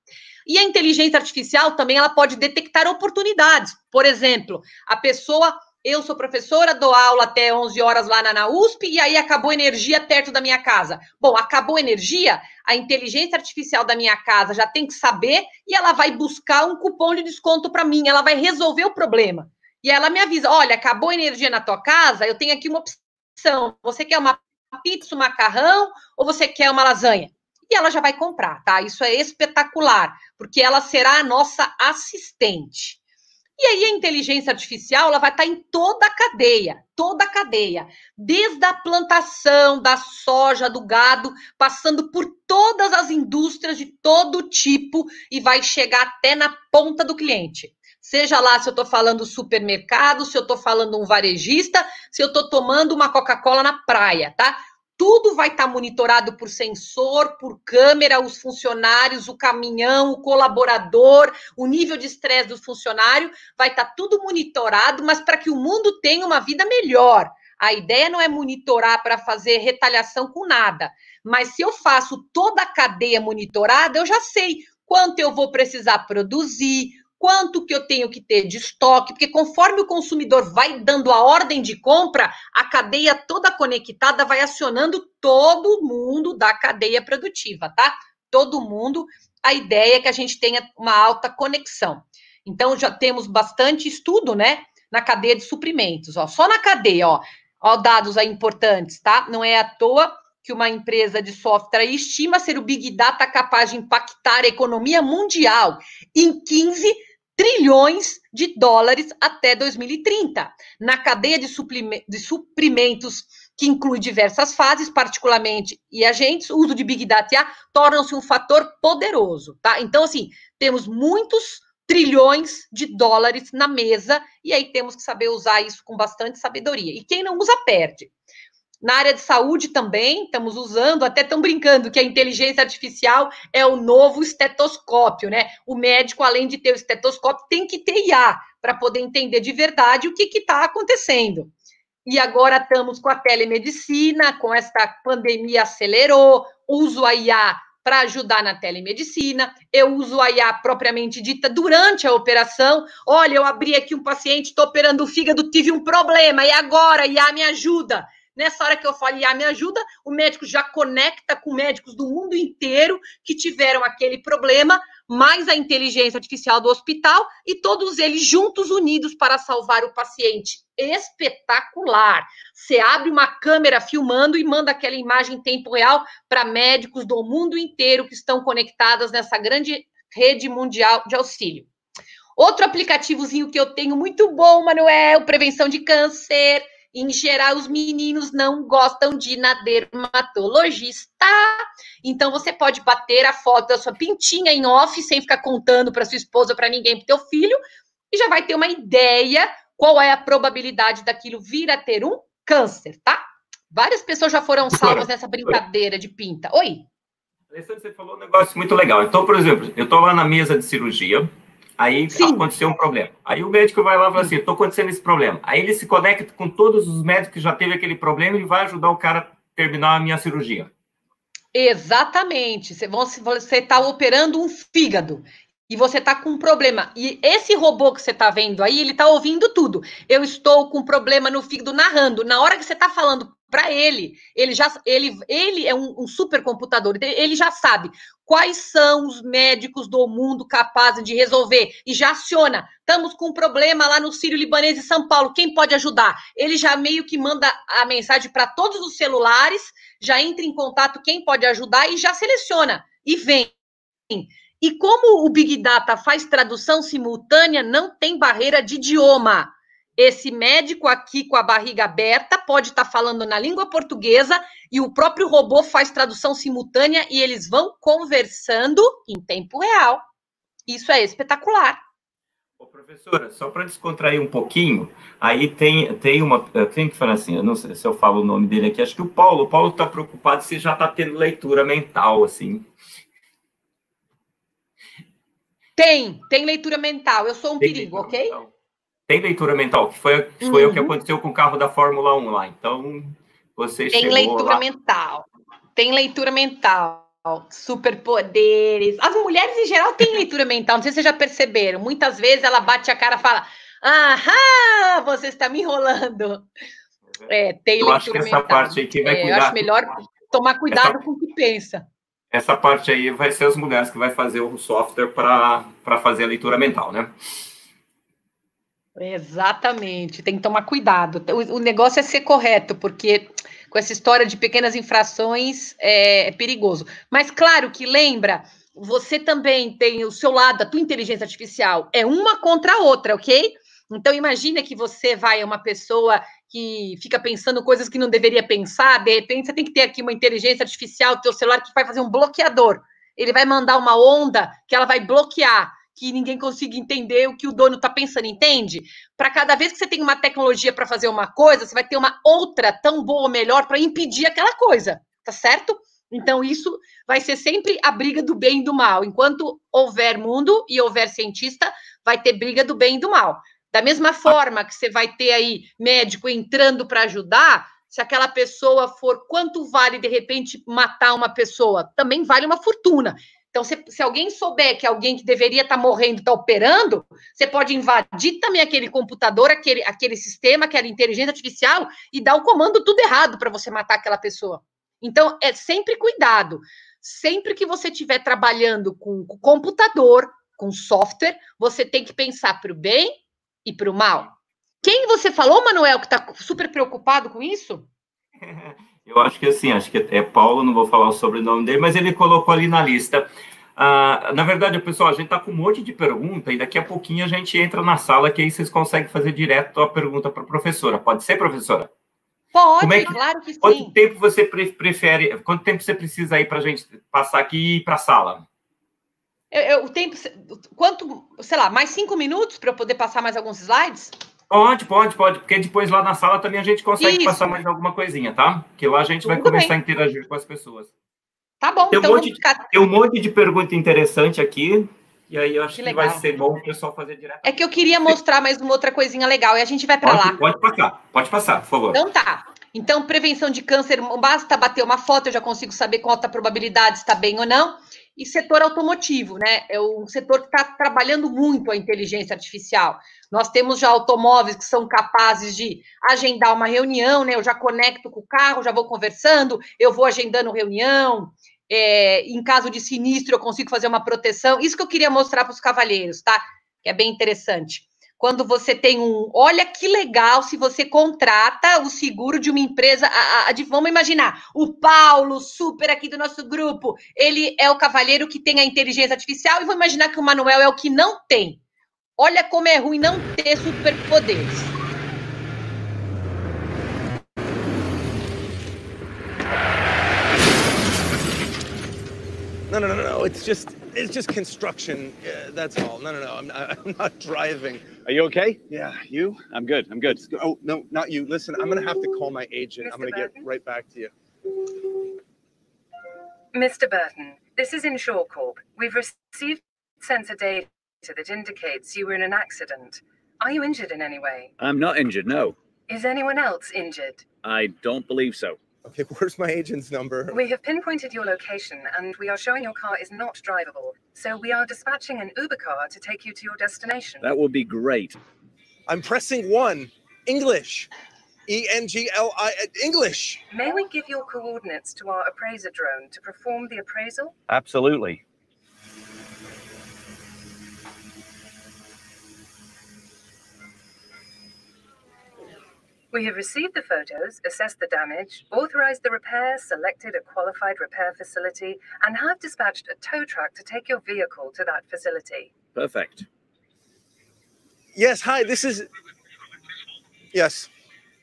E a inteligência artificial também ela pode detectar oportunidades. Por exemplo, a pessoa... Eu sou professora, dou aula até 11 horas lá na USP e aí acabou a energia perto da minha casa. Bom, acabou a energia, a inteligência artificial da minha casa já tem que saber e ela vai buscar um cupom de desconto para mim, ela vai resolver o problema. E ela me avisa, olha, acabou a energia na tua casa, eu tenho aqui uma opção. Você quer uma pizza, um macarrão ou você quer uma lasanha? E ela já vai comprar, tá? Isso é espetacular, porque ela será a nossa assistente. E aí a inteligência artificial ela vai estar em toda a cadeia, desde a plantação da soja, do gado, passando por todas as indústrias de todo tipo e vai chegar até na ponta do cliente. Seja lá se eu estou falando supermercado, se eu estou falando um varejista, se eu estou tomando uma Coca-Cola na praia, tá? Tudo vai estar monitorado por sensor, por câmera, os funcionários, o caminhão, o colaborador, o nível de estresse do funcionário, vai estar tudo monitorado, mas para que o mundo tenha uma vida melhor. A ideia não é monitorar para fazer retaliação com nada, mas se eu faço toda a cadeia monitorada, eu já sei quanto eu vou precisar produzir, quanto que eu tenho que ter de estoque, porque conforme o consumidor vai dando a ordem de compra, a cadeia toda conectada vai acionando todo mundo da cadeia produtiva, tá? Todo mundo, a ideia é que a gente tenha uma alta conexão. Então, já temos bastante estudo, né, na cadeia de suprimentos, ó, só na cadeia, ó, dados aí importantes, tá? Não é à toa que uma empresa de software estima ser o Big Data capaz de impactar a economia mundial em 15 trilhões de dólares até 2030. Na cadeia de suprimentos, que inclui diversas fases, particularmente e agentes, o uso de Big Data torna-se um fator poderoso, tá? Então, assim, temos muitos trilhões de dólares na mesa e aí temos que saber usar isso com bastante sabedoria. E quem não usa, perde. Na área de saúde também, estamos usando, até estão brincando que a inteligência artificial é o novo estetoscópio, né? O médico, além de ter o estetoscópio, tem que ter IA para poder entender de verdade o que está acontecendo. E agora estamos com a telemedicina, com esta pandemia acelerou, uso a IA para ajudar na telemedicina, eu uso a IA propriamente dita durante a operação. Olha, eu abri aqui um paciente, estou operando o fígado, tive um problema, e agora, IA me ajuda. Nessa hora que eu falo, IA me ajuda, o médico já conecta com médicos do mundo inteiro que tiveram aquele problema, mais a inteligência artificial do hospital e todos eles juntos, unidos para salvar o paciente. Espetacular! Você abre uma câmera filmando e manda aquela imagem em tempo real para médicos do mundo inteiro que estão conectadas nessa grande rede mundial de auxílio. Outro aplicativozinho que eu tenho muito bom, Manuel, prevenção de câncer. Em geral, os meninos não gostam de ir na dermatologista. Então, você pode bater a foto da sua pintinha em off, sem ficar contando para sua esposa, para ninguém, para o teu filho, e já vai ter uma ideia qual é a probabilidade daquilo vir a ter um câncer, tá? Várias pessoas já foram salvas nessa brincadeira de pinta. Oi? Alessandra, você falou um negócio muito legal. Então, por exemplo, eu estou lá na mesa de cirurgia, aí aconteceu um problema. Aí o médico vai lá e fala assim, estou acontecendo esse problema. Aí ele se conecta com todos os médicos que já teve aquele problema e vai ajudar o cara a terminar a minha cirurgia. Exatamente. Você está operando um fígado e você está com um problema. E esse robô que você está vendo aí, ele está ouvindo tudo. Eu estou com um problema no fígado narrando. Na hora que você está falando para ele, ele é um supercomputador, ele já sabe quais são os médicos do mundo capazes de resolver e já aciona. Estamos com um problema lá no Sírio-Libanês de São Paulo, quem pode ajudar? Ele já meio que manda a mensagem para todos os celulares, já entra em contato quem pode ajudar e já seleciona e vem. E como o Big Data faz tradução simultânea, não tem barreira de idioma. Esse médico aqui com a barriga aberta pode estar falando na língua portuguesa e o próprio robô faz tradução simultânea e eles vão conversando em tempo real. Isso é espetacular. Ô, professora, só para descontrair um pouquinho, aí tem uma... Eu tenho que falar assim, eu não sei se eu falo o nome dele aqui, acho que o Paulo está preocupado se já está tendo leitura mental, assim. Tem leitura mental. Eu sou um perigo, ok? Mental. Tem leitura mental, que foi o que aconteceu com o carro da Fórmula 1 lá. Então, você chegou leitura lá... mental. Tem leitura mental. Superpoderes. As mulheres, em geral, têm leitura mental. Não sei se vocês já perceberam. Muitas vezes ela bate a cara e fala: ahá, você está me enrolando. Tem leitura acho que mental. Essa parte aí que vai cuidar... Eu acho melhor tomar cuidado com o que pensa. Essa parte aí vai ser as mulheres que vai fazer o software para fazer a leitura mental, né? Exatamente. Tem que tomar cuidado. O negócio é ser correto, porque... com essa história de pequenas infrações, é perigoso. Mas, claro que lembra, você também tem o seu lado, a tua inteligência artificial, é uma contra a outra, ok? Então, imagina que você é uma pessoa que fica pensando coisas que não deveria pensar, de repente você tem que ter aqui uma inteligência artificial, teu celular que vai fazer um bloqueador. Ele vai mandar uma onda que ela vai bloquear, que ninguém consiga entender o que o dono está pensando, entende? Para cada vez que você tem uma tecnologia para fazer uma coisa, você vai ter uma outra tão boa ou melhor para impedir aquela coisa, tá certo? Então, isso vai ser sempre a briga do bem e do mal. Enquanto houver mundo e houver cientista, vai ter briga do bem e do mal. Da mesma forma que você vai ter aí médico entrando para ajudar, se aquela pessoa for, quanto vale, de repente, matar uma pessoa? Também vale uma fortuna. Então, se alguém souber que alguém que deveria estar morrendo está operando, você pode invadir também aquele computador, aquele sistema, aquela inteligência artificial e dar o comando tudo errado para você matar aquela pessoa. Então, é sempre cuidado. Sempre que você estiver trabalhando com computador, com software, você tem que pensar para o bem e para o mal. Quem você falou, Manuel, que está super preocupado com isso? Eu acho que assim, acho que é Paulo, não vou falar o sobrenome dele, mas ele colocou ali na lista. Na verdade, pessoal, a gente está com um monte de pergunta e daqui a pouquinho a gente entra na sala que aí vocês conseguem fazer direto a pergunta para a professora. Pode ser, professora? Pode, claro que sim. Quanto tempo você prefere, quanto tempo você precisa aí para a gente passar aqui e ir para a sala? O tempo, sei lá, mais 5 minutos para eu poder passar mais alguns slides? Pode, porque depois lá na sala também a gente consegue passar mais alguma coisinha, tá? Que lá a gente vai começar a interagir com as pessoas. Tá bom, tem um monte de pergunta interessante aqui, e aí eu acho que vai ser bom o pessoal fazer direto. É que eu queria mostrar mais uma outra coisinha legal, e a gente vai para lá. Pode passar, por favor. Então tá. Então, prevenção de câncer, basta bater uma foto, eu já consigo saber com alta probabilidade se está bem ou não. E setor automotivo, né? É um setor que está trabalhando muito a inteligência artificial. Nós temos já automóveis que são capazes de agendar uma reunião, né? Eu já conecto com o carro, já vou conversando, eu vou agendando reunião. Em caso de sinistro, eu consigo fazer uma proteção. Isso que eu queria mostrar para os cavalheiros, tá? Que é bem interessante. Quando você tem olha que legal se você contrata o seguro de uma empresa, vamos imaginar, o Paulo, super aqui do nosso grupo, ele é o cavalheiro que tem a inteligência artificial, e vou imaginar que o Manuel é o que não tem. Olha como é ruim não ter superpoderes. No. It's just construction. That's all. No. I'm not driving. Are you okay? Yeah. You? I'm good. Oh, no, not you. Listen, I'm going to have to call my agent. I'm going to get right back to you. Mr. Burton, this is Insure Corp. We've received sensor data that indicates you were in an accident. Are you injured in any way? I'm not injured, no. Is anyone else injured? I don't believe so. Okay, where's my agent's number? We have pinpointed your location, and we are showing your car is not drivable. So we are dispatching an Uber car to take you to your destination. That would be great. I'm pressing 1. English. E-N-G-L-I, English. May we give your coordinates to our appraiser drone to perform the appraisal? Absolutely. We have received the photos, assessed the damage, authorized the repair, selected a qualified repair facility, and have dispatched a tow truck to take your vehicle to that facility. Perfect. Yes, hi, this is... Yes.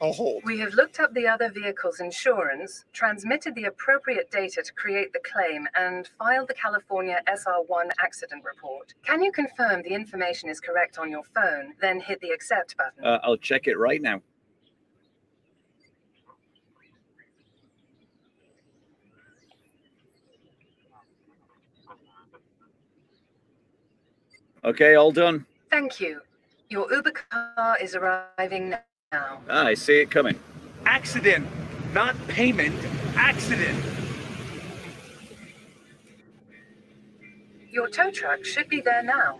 I'll hold. We have looked up the other vehicle's insurance, transmitted the appropriate data to create the claim, and filed the California SR1 accident report. Can you confirm the information is correct on your phone, then hit the accept button? I'll check it right now. Okay, all done. Thank you. Your Uber car is arriving now. I see it coming. Accident, not payment. Accident. Your tow truck should be there now.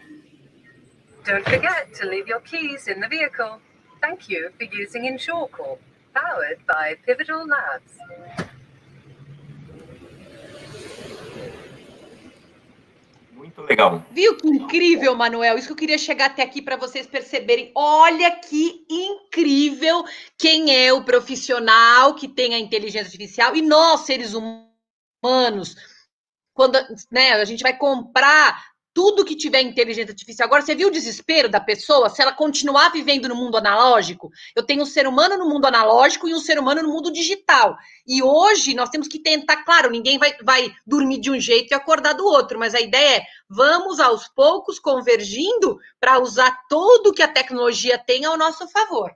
Don't forget to leave your keys in the vehicle. Thank you for using InsureCorp, powered by Pivotal Labs. Muito legal. Viu que incrível, Manuel? Isso que eu queria chegar até aqui para vocês perceberem. Olha que incrível quem é o profissional que tem a inteligência artificial e nós, seres humanos, quando, né, a gente vai comprar tudo que tiver inteligência artificial. Agora, você viu o desespero da pessoa? Se ela continuar vivendo no mundo analógico, eu tenho um ser humano no mundo analógico e um ser humano no mundo digital. E hoje nós temos que tentar, claro, ninguém vai dormir de um jeito e acordar do outro, mas a ideia é, vamos aos poucos convergindo para usar tudo que a tecnologia tem ao nosso favor.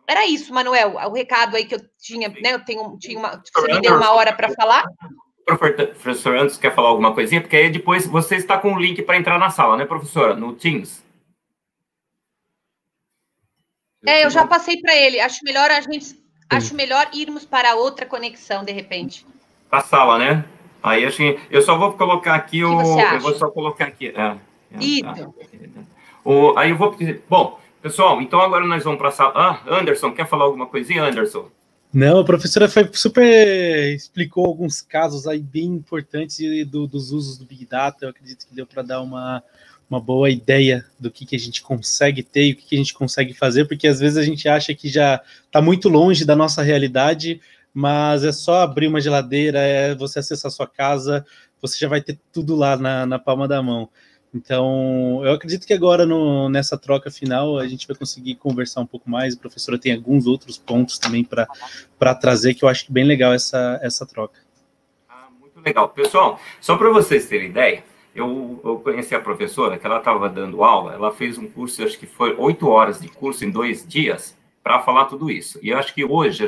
Era isso, Manuel, o recado aí que eu tinha, né? Você me deu uma hora para falar. Professor Anderson, quer falar alguma coisinha? Porque aí depois você está com o link para entrar na sala, né, professora? No Teams. Eu já passei para ele. Acho melhor irmos para outra conexão, de repente. Para a sala, né? Aí eu só vou colocar aqui o... Eu vou só colocar aqui. Isso. Aí eu vou... Bom, pessoal, então agora nós vamos para a sala. Anderson, quer falar alguma coisinha, Anderson? Não, a professora explicou alguns casos aí bem importantes dos usos do Big Data. Eu acredito que deu para dar uma boa ideia do que a gente consegue ter e o que a gente consegue fazer, porque às vezes a gente acha que já está muito longe da nossa realidade, mas é só abrir uma geladeira, você acessar a sua casa, você já vai ter tudo lá na palma da mão. Então, eu acredito que agora, nessa troca final, a gente vai conseguir conversar um pouco mais. A professora tem alguns outros pontos também para trazer, que eu acho bem legal essa troca. Muito legal. Pessoal, só para vocês terem ideia, eu conheci a professora, que ela estava dando aula, ela fez um curso, acho que foi 8 horas de curso em 2 dias, para falar tudo isso. E eu acho que hoje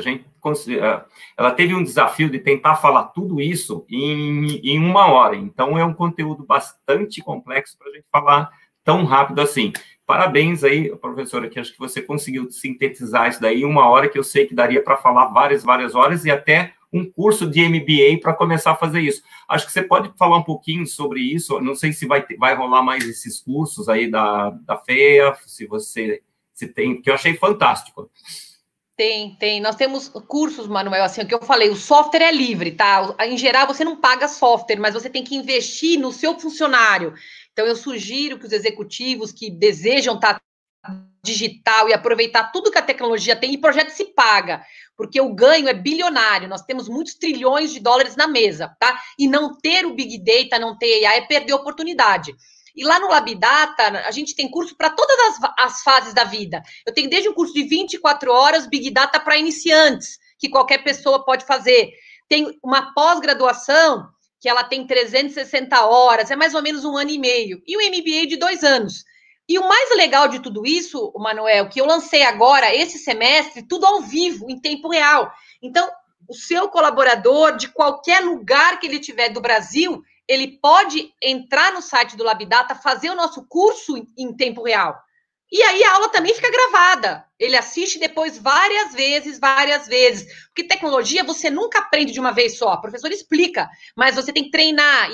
ela teve um desafio de tentar falar tudo isso em 1 hora. Então, é um conteúdo bastante complexo para a gente falar tão rápido assim. Parabéns aí, professora, que acho que você conseguiu sintetizar isso daí em 1 hora, que eu sei que daria para falar várias horas, e até um curso de MBA para começar a fazer isso. Acho que você pode falar um pouquinho sobre isso. Não sei se vai rolar mais esses cursos aí da FEA, se tem, que eu achei fantástico. Tem. Nós temos cursos, Manuel, assim, o que eu falei, o software é livre, tá? Em geral, você não paga software, mas você tem que investir no seu funcionário. Então, eu sugiro que os executivos que desejam estar digital e aproveitar tudo que a tecnologia tem, e projeto se paga, porque o ganho é bilionário, nós temos muitos trilhões de dólares na mesa, tá? E não ter o Big Data, não ter AI, é perder a oportunidade. E lá no LabData, a gente tem curso para todas as fases da vida. Eu tenho desde um curso de 24 horas, Big Data para iniciantes, que qualquer pessoa pode fazer. Tem uma pós-graduação, que ela tem 360 horas, é mais ou menos 1 ano e meio. E um MBA de 2 anos. E o mais legal de tudo isso, Manuel, que eu lancei agora, esse semestre, tudo ao vivo, em tempo real. Então, o seu colaborador, de qualquer lugar que ele tiver do Brasil, ele pode entrar no site do LabData, fazer o nosso curso em tempo real. E aí a aula também fica gravada. Ele assiste depois várias vezes. Porque tecnologia você nunca aprende de uma vez só. O professor explica, mas você tem que treinar.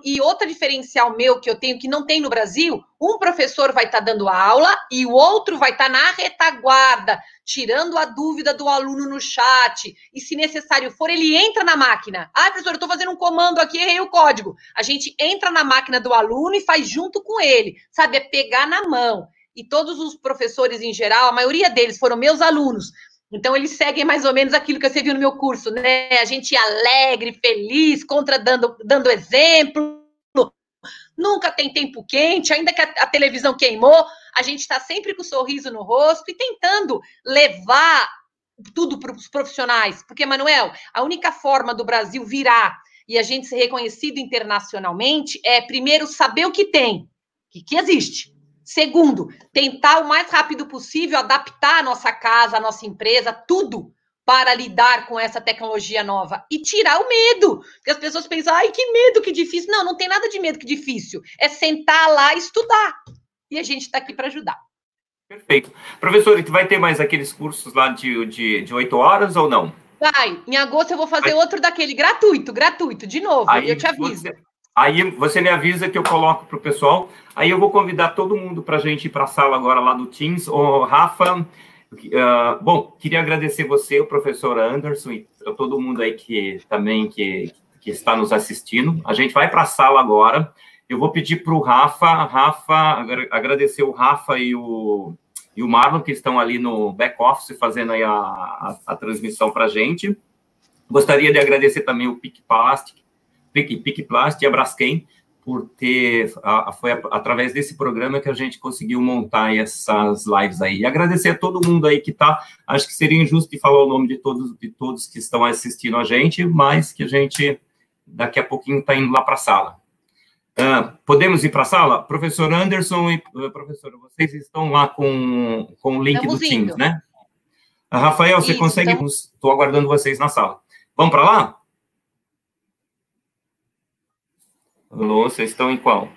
E outro diferencial meu que eu tenho, que não tem no Brasil, um professor vai estar dando aula e o outro vai estar na retaguarda, tirando a dúvida do aluno no chat. E se necessário for, ele entra na máquina. Professor, eu estou fazendo um comando aqui, errei o código. A gente entra na máquina do aluno e faz junto com ele. Sabe, é pegar na mão. E todos os professores em geral, a maioria deles foram meus alunos. Então, eles seguem mais ou menos aquilo que você viu no meu curso, né? A gente alegre, feliz, dando exemplo, nunca tem tempo quente, ainda que a televisão queimou, a gente está sempre com o sorriso no rosto e tentando levar tudo para os profissionais. Porque, Manuel, a única forma do Brasil virar e a gente ser reconhecido internacionalmente é, primeiro, saber o que tem, que existe. Segundo, tentar o mais rápido possível adaptar a nossa casa, a nossa empresa, tudo para lidar com essa tecnologia nova e tirar o medo. Porque as pessoas pensam, ai, que medo, que difícil. Não, não tem nada de medo, que difícil. É sentar lá e estudar. E a gente está aqui para ajudar. Perfeito. Professor, e tu vai ter mais aqueles cursos lá de 8 horas ou não? Vai. Em agosto eu vou fazer outro daquele, gratuito, de novo. Aí eu te aviso. Aí você me avisa que eu coloco para o pessoal. Aí eu vou convidar todo mundo para a gente ir para a sala agora lá no Teams. Ô, Rafa, bom, queria agradecer você, o professor Anderson, e todo mundo aí que está nos assistindo. A gente vai para a sala agora. Eu vou pedir para o Rafa, agradecer o Rafa e o Marlon, que estão ali no back-office fazendo aí a transmissão para a gente. Gostaria de agradecer também o PicPlast e a Braskem, por ter, foi através desse programa que a gente conseguiu montar essas lives aí. E agradecer a todo mundo aí que está, acho que seria injusto de falar o nome de todos que estão assistindo a gente, mas que a gente, daqui a pouquinho, está indo lá para a sala. Podemos ir para a sala? Professor Anderson e professora, vocês estão lá com o link do Teams, né? Rafael, você consegue? Então... Estou aguardando vocês na sala. Vamos para lá? Alô, vocês estão em qual?